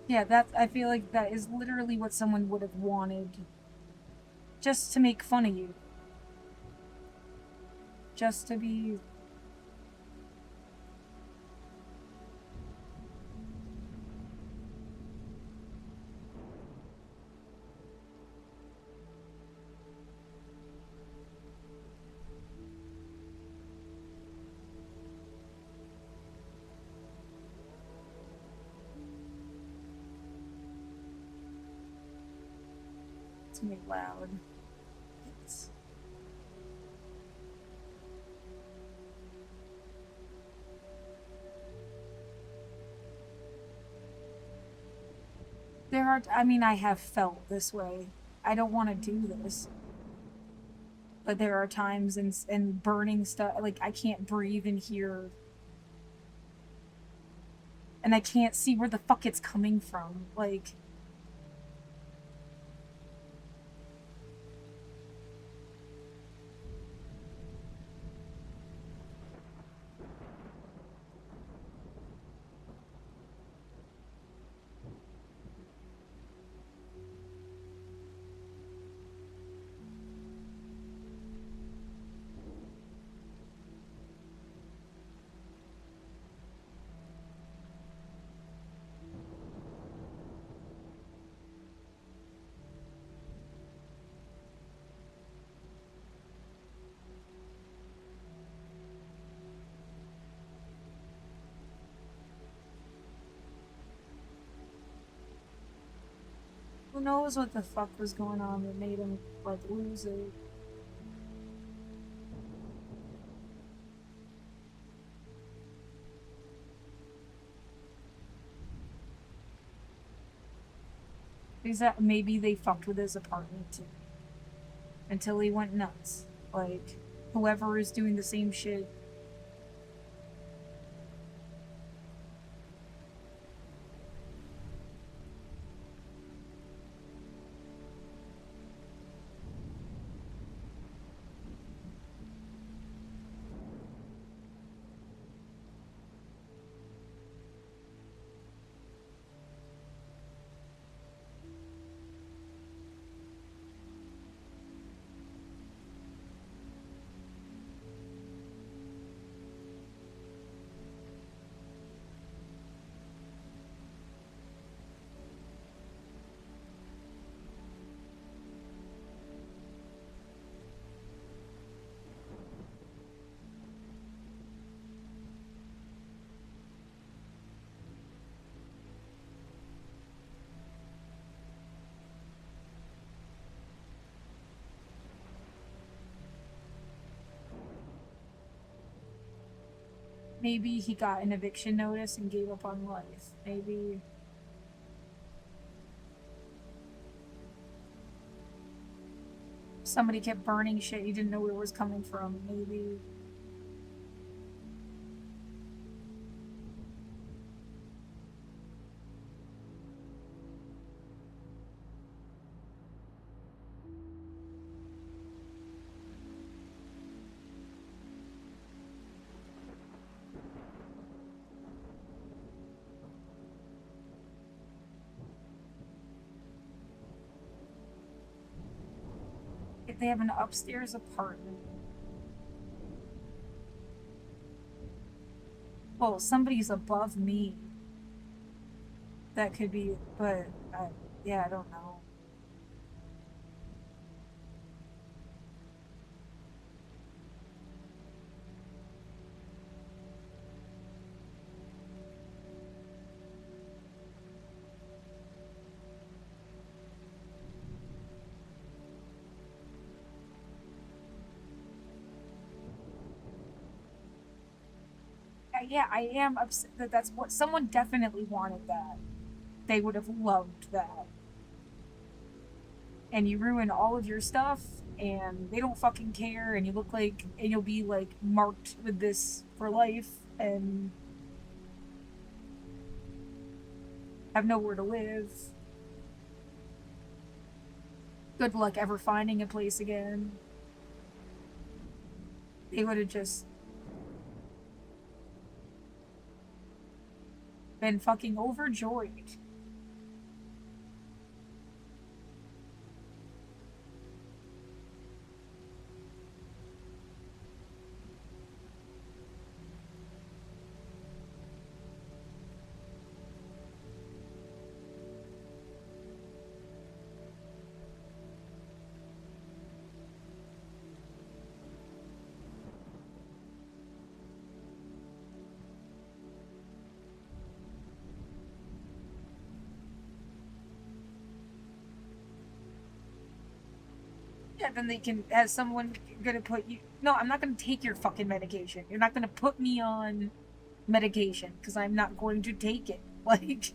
Yeah, I feel like that is literally what someone would have wanted. Just to make fun of you. Just to be... It's gonna be loud. It's... There are... I mean, I have felt this way. I don't want to do this. But there are times in burning stuff, like, I can't breathe in here. And I can't see where the fuck it's coming from. Like... Who knows what the fuck was going on that made him, like, lose it. Is that maybe they fucked with his apartment too? Until he went nuts. Like, whoever is doing the same shit. Maybe he got an eviction notice and gave up on life. Maybe... somebody kept burning shit he didn't know where it was coming from. Maybe... if they have an upstairs apartment. Well, somebody's above me. That could be, but yeah, I don't know. Yeah, I am upset that that's what someone definitely wanted that. They would have loved that. And you ruin all of your stuff, and they don't fucking care, and you look like, and you'll be like marked with this for life, and have nowhere to live. Good luck ever finding a place again. They would have just been fucking overjoyed. Yeah, then they can, has someone gonna put you, no, I'm not gonna take your fucking medication. You're not gonna put me on medication, because I'm not going to take it. Like,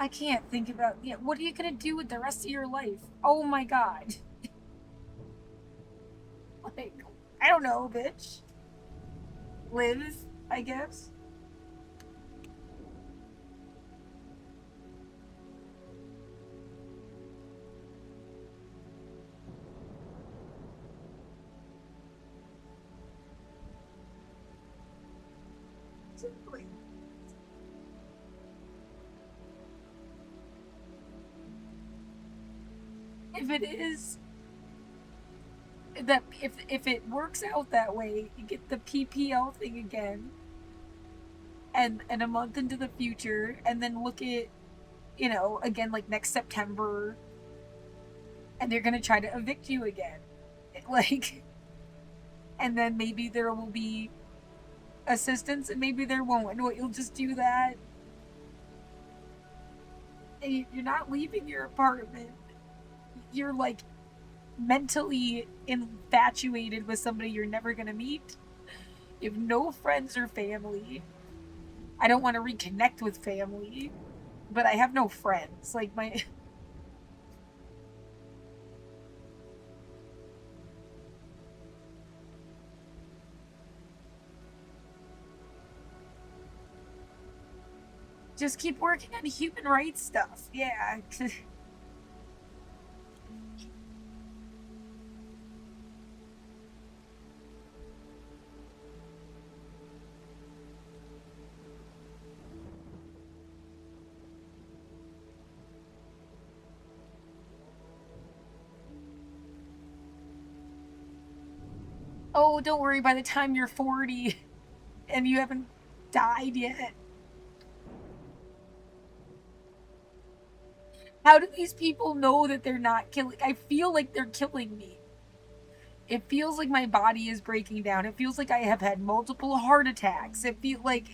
I can't think about, yeah, what are you gonna do with the rest of your life? Oh my god. Like, I don't know, bitch. Live, I guess. If it is that, if it works out that way, you get the PPL thing again, and a month into the future, and then look at, you know, again, like next September, and they're gonna try to evict you again. Like, and then maybe there will be assistance, and maybe there won't. And what, you'll just do that, and you're not leaving your apartment. You're like mentally infatuated with somebody you're never gonna meet. You have no friends or family. I don't want to reconnect with family, but I have no friends. Like, my. Just keep working on human rights stuff. Yeah. Oh, don't worry, by the time you're 40 and you haven't died yet. How do these people know that they're not killing? I feel like they're killing me. It feels like my body is breaking down. It feels like I have had multiple heart attacks. It feels like,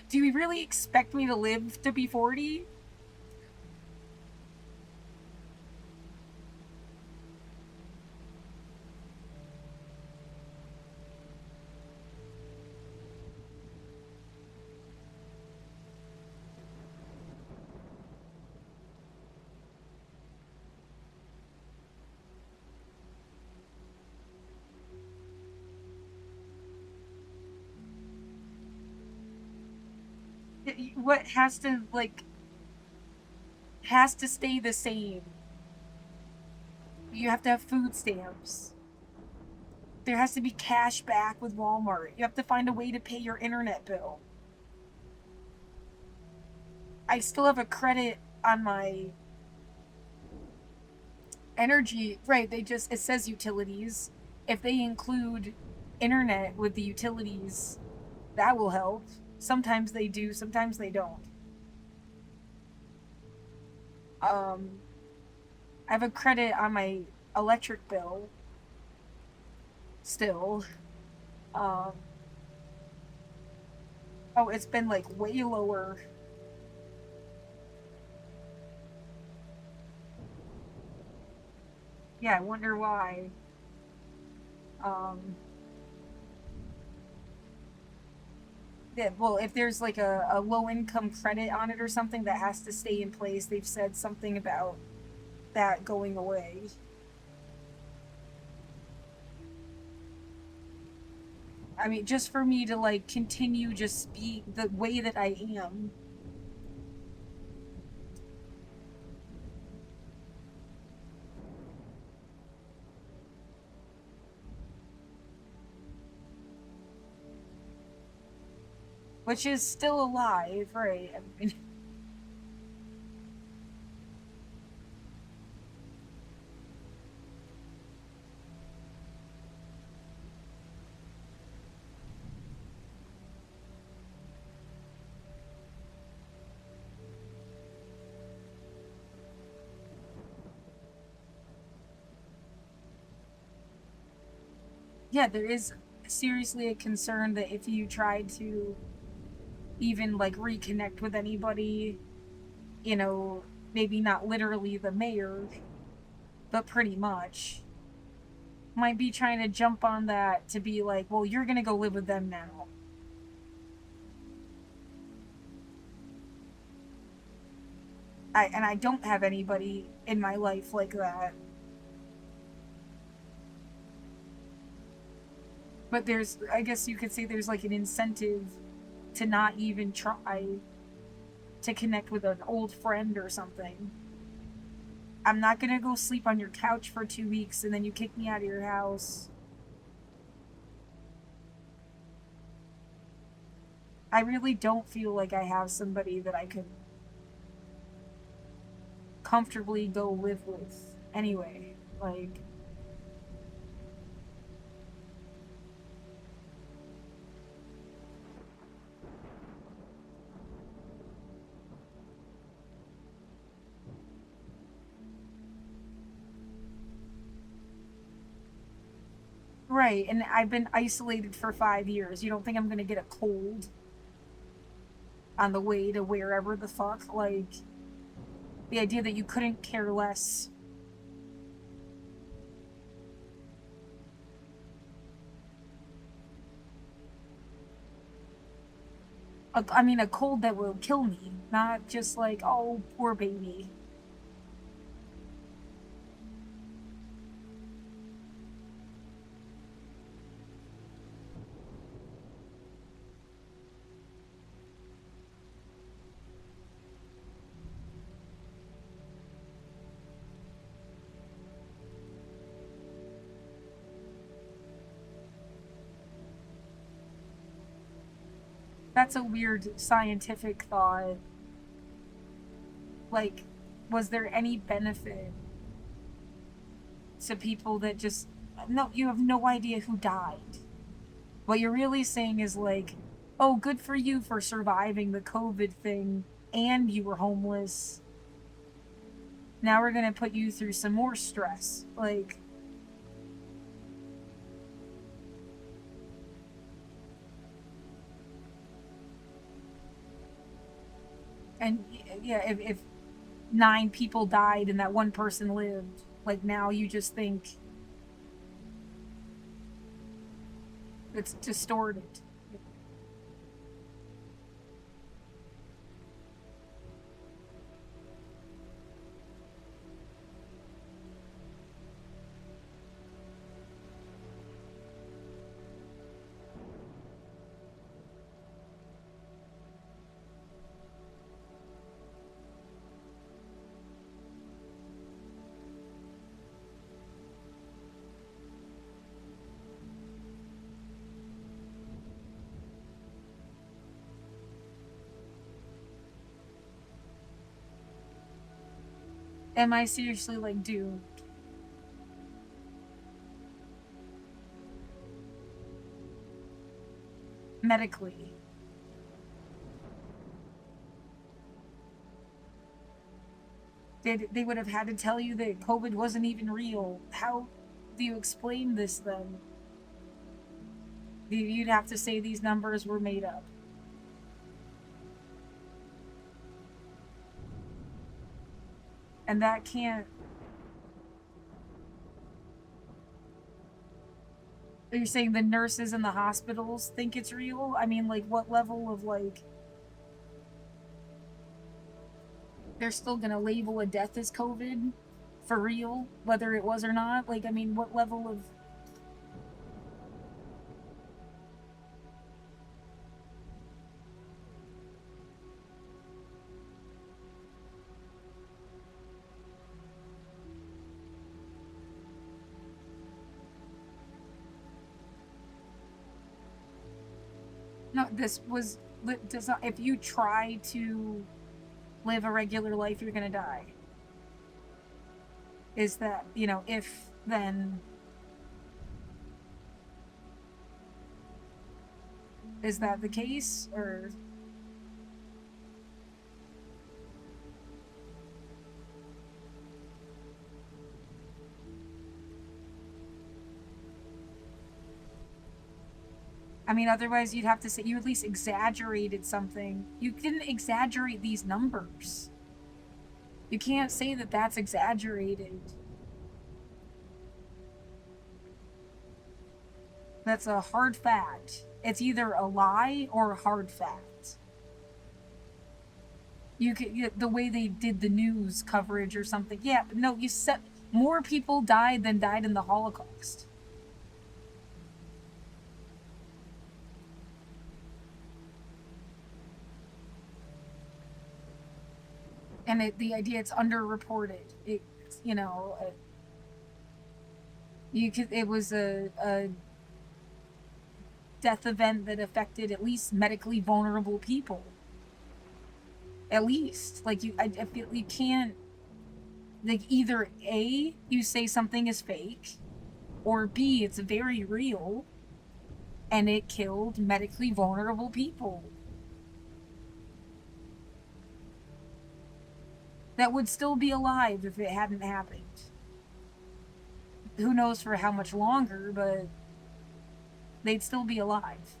do we really expect me to live to be 40? What has to, like, has to stay the same? You have to have food stamps. There has to be cash back with Walmart. You have to find a way to pay your internet bill. I still have a credit on my energy. Right, it says utilities. If they include internet with the utilities, that will help. Sometimes they do, sometimes they don't. I have a credit on my electric bill still. Oh, it's been like way lower. Yeah, I wonder why. Yeah, well, if there's like a low income credit on it or something that has to stay in place, they've said something about that going away. I mean, just for me to like continue just be the way that I am. which is still alive, right? I mean, yeah, there is seriously a concern that if you try to even like reconnect with anybody, you know, maybe not literally the mayor, but pretty much, might be trying to jump on that to be like, well, you're gonna go live with them now. I don't have anybody in my life like that. But there's, I guess you could say there's like an incentive to not even try to connect with an old friend or something. I'm not gonna go sleep on your couch for 2 weeks and then you kick me out of your house. I really don't feel like I have somebody that I could comfortably go live with anyway. Like, right, and I've been isolated for 5 years. You don't think I'm gonna get a cold on the way to wherever the fuck? Like, the idea that you couldn't care less. I mean, a cold that will kill me, not just like, oh, poor baby. That's a weird scientific thought. Like, was there any benefit to people that just. No, you have no idea who died. What you're really saying is like, oh, good for you for surviving the COVID thing and you were homeless. Now we're gonna put you through some more stress. Like, and yeah, if 9 people died and that one person lived, like now you just think it's distorted. Am I seriously like doomed? Medically. They would have had to tell you that COVID wasn't even real. How do you explain this then? You'd have to say these numbers were made up. And that can't. You're saying the nurses in the hospitals think it's real? I mean, like, what level of, like. They're still gonna label a death as COVID? For real? Whether it was or not? Like, I mean, what level of. No, this was if you try to live a regular life, you're gonna die. Is that, if then... Is that the case, or... I mean, otherwise you'd have to say you at least exaggerated something. You didn't exaggerate these numbers. You can't say that that's exaggerated. That's a hard fact. It's either a lie or a hard fact. The way they did the news coverage or something. Yeah, but no, you said more people died than died in the Holocaust. And the idea it's underreported. It was a death event that affected at least medically vulnerable people. At least, I feel you can't, either A, you say something is fake, or B, it's very real, and it killed medically vulnerable people. That would still be alive if it hadn't happened. Who knows for how much longer, but they'd still be alive.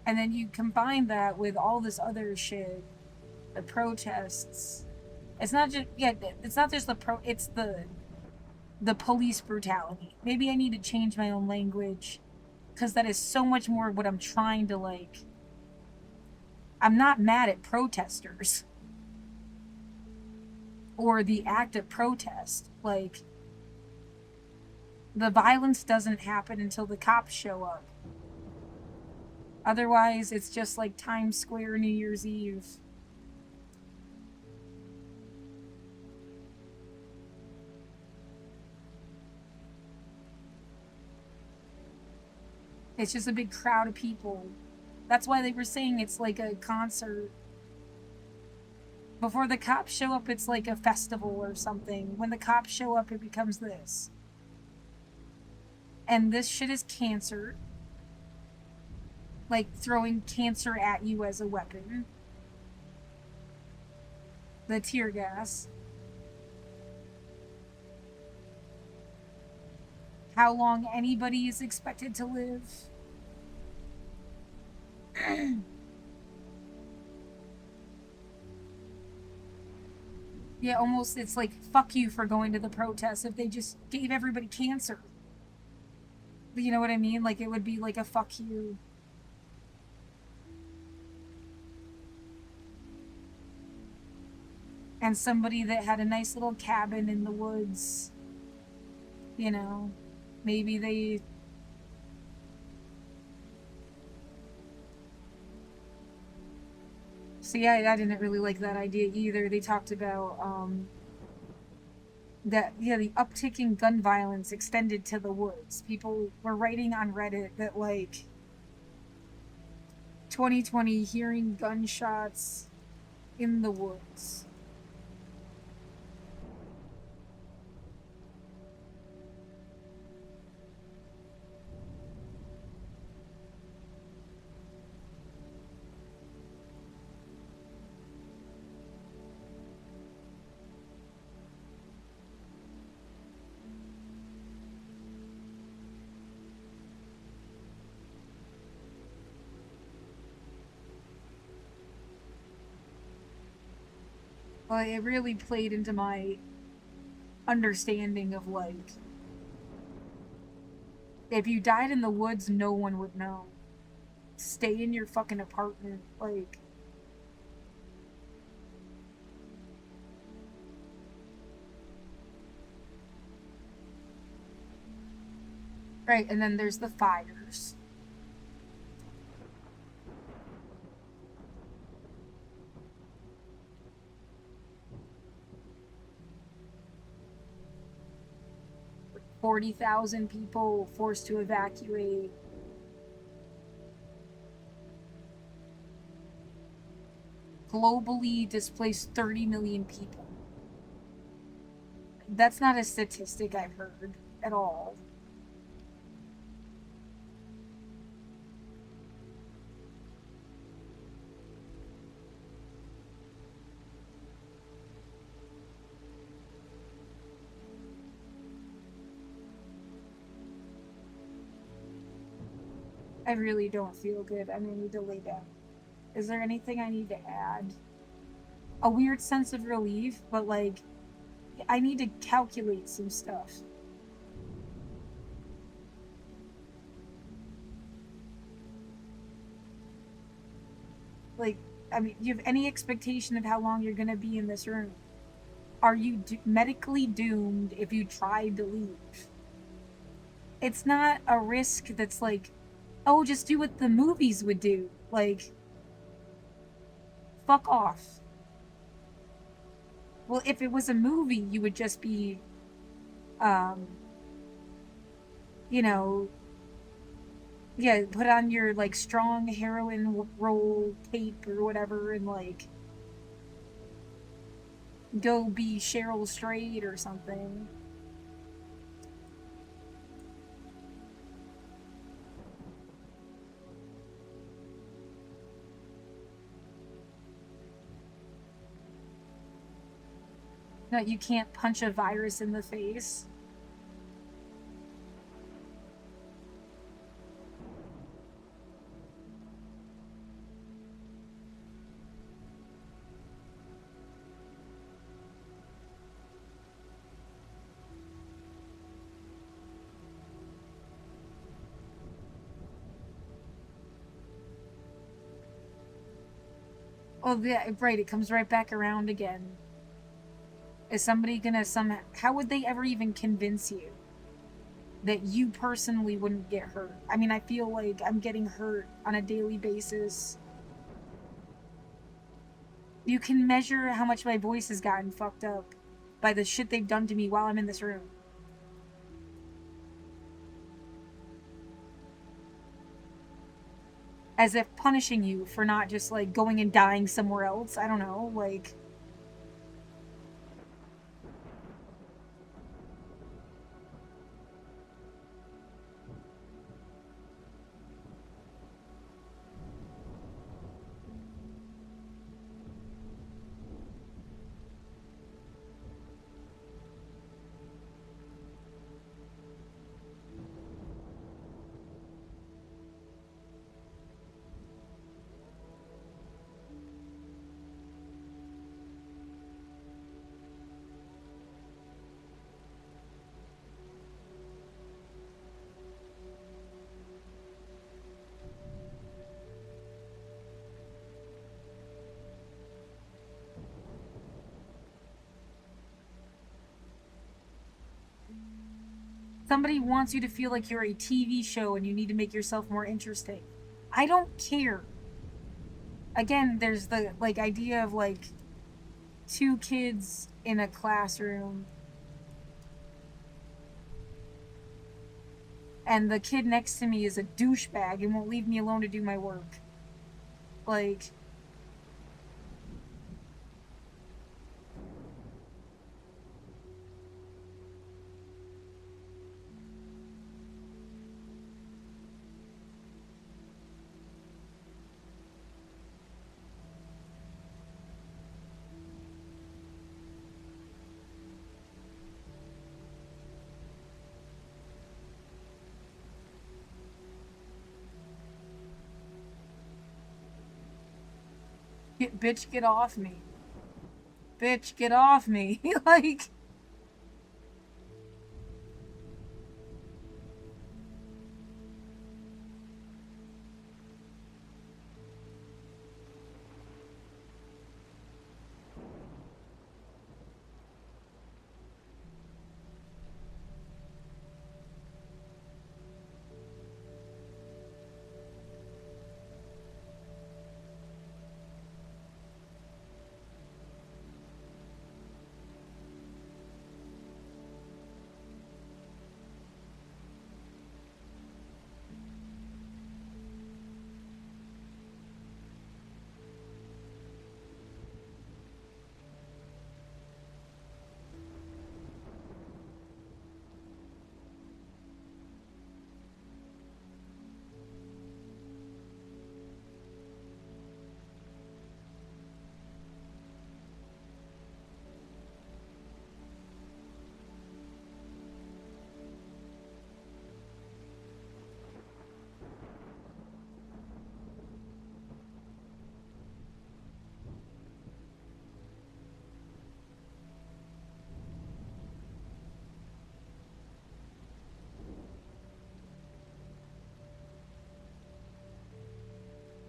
And then you combine that with all this other shit, the protests. It's not just it's the police brutality. Maybe I need to change my own language, because that is so much more what I'm trying to I'm not mad at protesters or the act of protest. The violence doesn't happen until the cops show up. Otherwise, it's just like Times Square New Year's Eve. It's just a big crowd of people. That's why they were saying it's like a concert. Before the cops show up, it's like a festival or something. When the cops show up, it becomes this. And this shit is cancer. Throwing cancer at you as a weapon. The tear gas. How long anybody is expected to live. Yeah, almost, it's like, fuck you for going to the protest if they just gave everybody cancer. You know what I mean? It would be like a fuck you. And somebody that had a nice little cabin in the woods, maybe they... See, I didn't really like that idea either. They talked about, the uptick in gun violence extended to the woods. People were writing on Reddit that, 2020 hearing gunshots in the woods. Well, it really played into my understanding of, if you died in the woods, no one would know. Stay in your fucking apartment, Right, and then there's the fires. Like 40,000 people forced to evacuate. Globally displaced 30 million people. That's not a statistic I've heard at all. I really don't feel good. I'm gonna need to lay down. Is there anything I need to add? A weird sense of relief, but like, I need to calculate some stuff. Like, I mean, do you have any expectation of how long you're gonna be in this room? Are you medically doomed if you tried to leave? It's not a risk that's like, oh, just do what the movies would do. Like, fuck off. Well, if it was a movie, you would just be, you know, yeah, put on your like strong heroin roll tape or whatever and like go be Cheryl Strayed or something. No, you can't punch a virus in the face. Oh, yeah, right. It comes right back around again. Is somebody gonna somehow? How would they ever even convince you that you personally wouldn't get hurt? I mean, I feel like I'm getting hurt on a daily basis. You can measure how much my voice has gotten fucked up by the shit they've done to me while I'm in this room. As if punishing you for not just like going and dying somewhere else. I don't know, like. Somebody wants you to feel like you're a TV show and you need to make yourself more interesting. I don't care. Again, there's the like idea of like two kids in a classroom and the kid next to me is a douchebag and won't leave me alone to do my work. Like, bitch, get off me. Bitch, get off me. Like,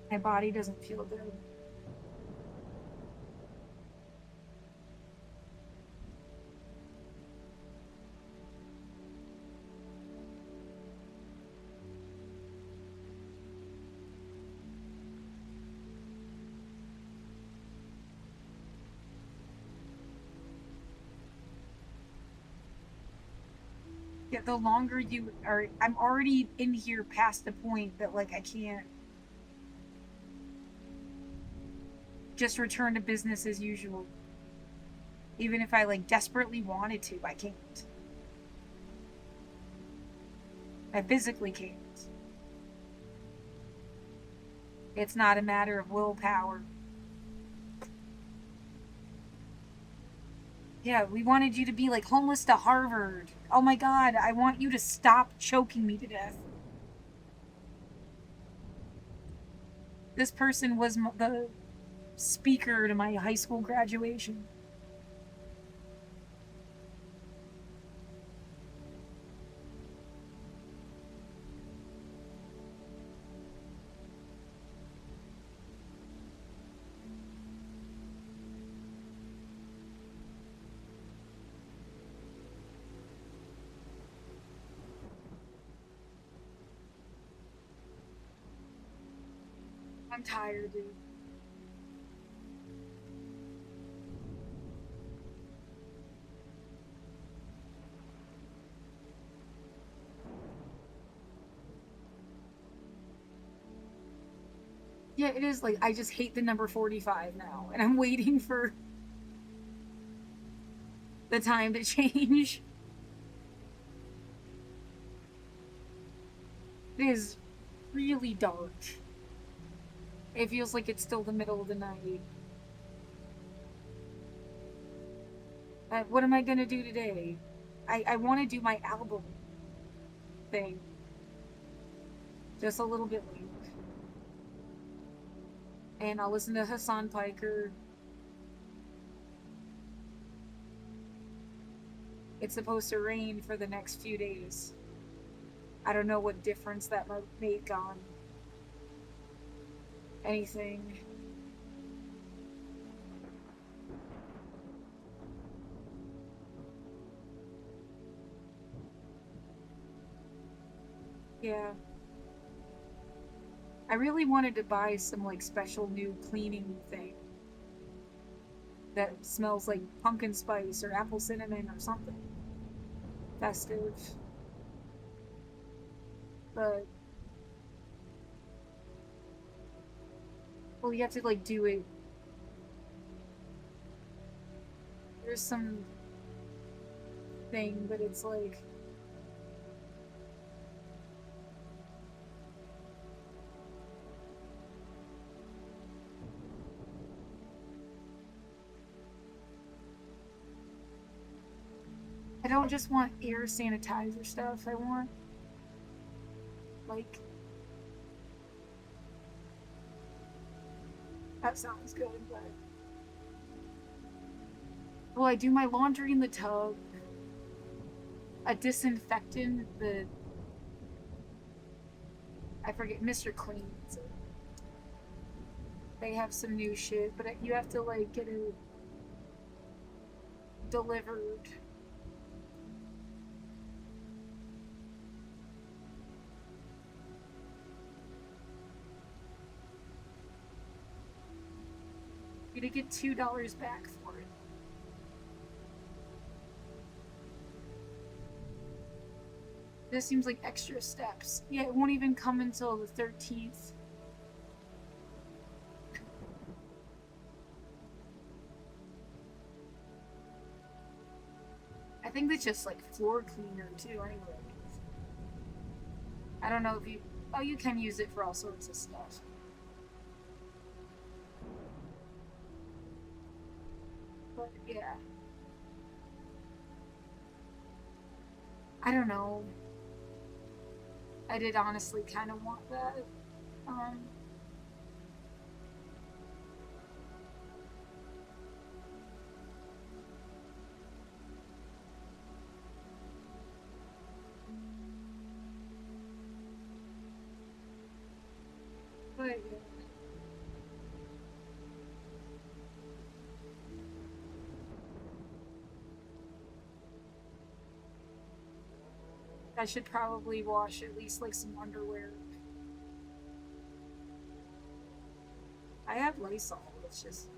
My body doesn't feel good. Yeah, the longer you are, I'm already in here past the point that, like, I can't just return to business as usual. Even if I, like, desperately wanted to, I can't. I physically can't. It's not a matter of willpower. Yeah, we wanted you to be, like, homeless to Harvard. Oh my god, I want you to stop choking me to death. This person was the speaker to my high school graduation. I'm tired, dude. Yeah, it is like I just hate the number 45 now, and I'm waiting for the time to change. It is really dark. It feels like it's still the middle of the night. What am I gonna do today? I want to do my album thing. Just a little bit late. And I'll listen to Hassan Piker. It's supposed to rain for the next few days. I don't know what difference that might make on anything. Yeah. I really wanted to buy some, like, special new cleaning thing that smells like pumpkin spice or apple cinnamon or something festive. But, well, you have to, like, do it. There's some thing, but it's like, I don't just want air sanitizer stuff. I want, like, that sounds good, but, well, I do my laundry in the tub. A disinfectant, I forget, Mr. Clean's. They have some new shit, but you have to, like, get it delivered. You're gonna get $2 back for it. This seems like extra steps. Yeah, it won't even come until the 13th. I think it's just like floor cleaner too, anyway. I don't know if you. Oh, you can use it for all sorts of stuff. But yeah. I don't know. I did honestly kind of want that. Um. But yeah. I should probably wash at least like some underwear. I have Lysol, it's just...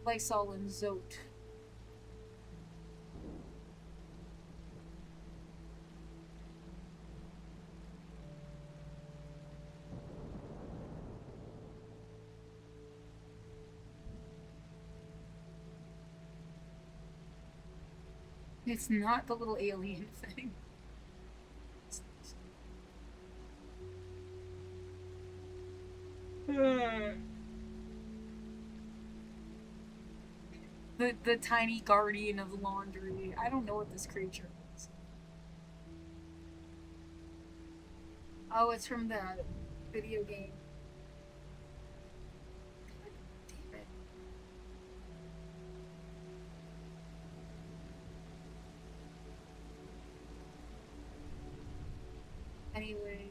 Lysol and Zote. It's not the little alien thing. The tiny guardian of laundry. I don't know what this creature is. Oh, it's from that video game. Damn it. Anyway.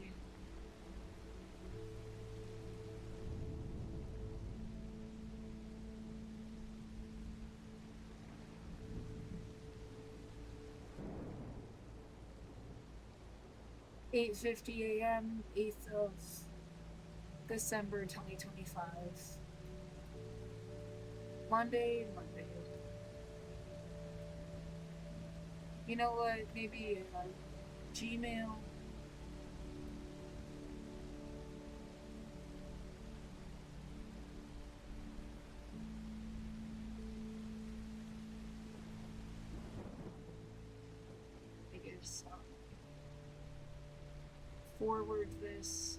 8:50 a.m., 8th of December 2025. Monday. You know what? Maybe Gmail. I guess forward this.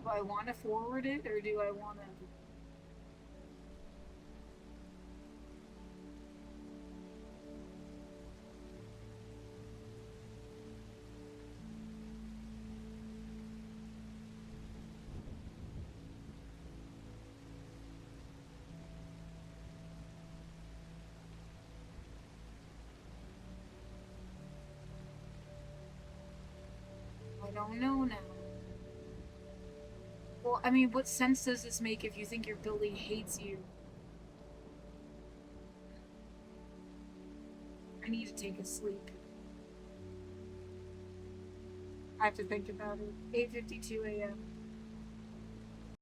Do I want to forward it, or do I want to... I don't know now. Well, I mean, what sense does this make if you think your building hates you? I need to take a sleep. I have to think about it. 8:52 a.m.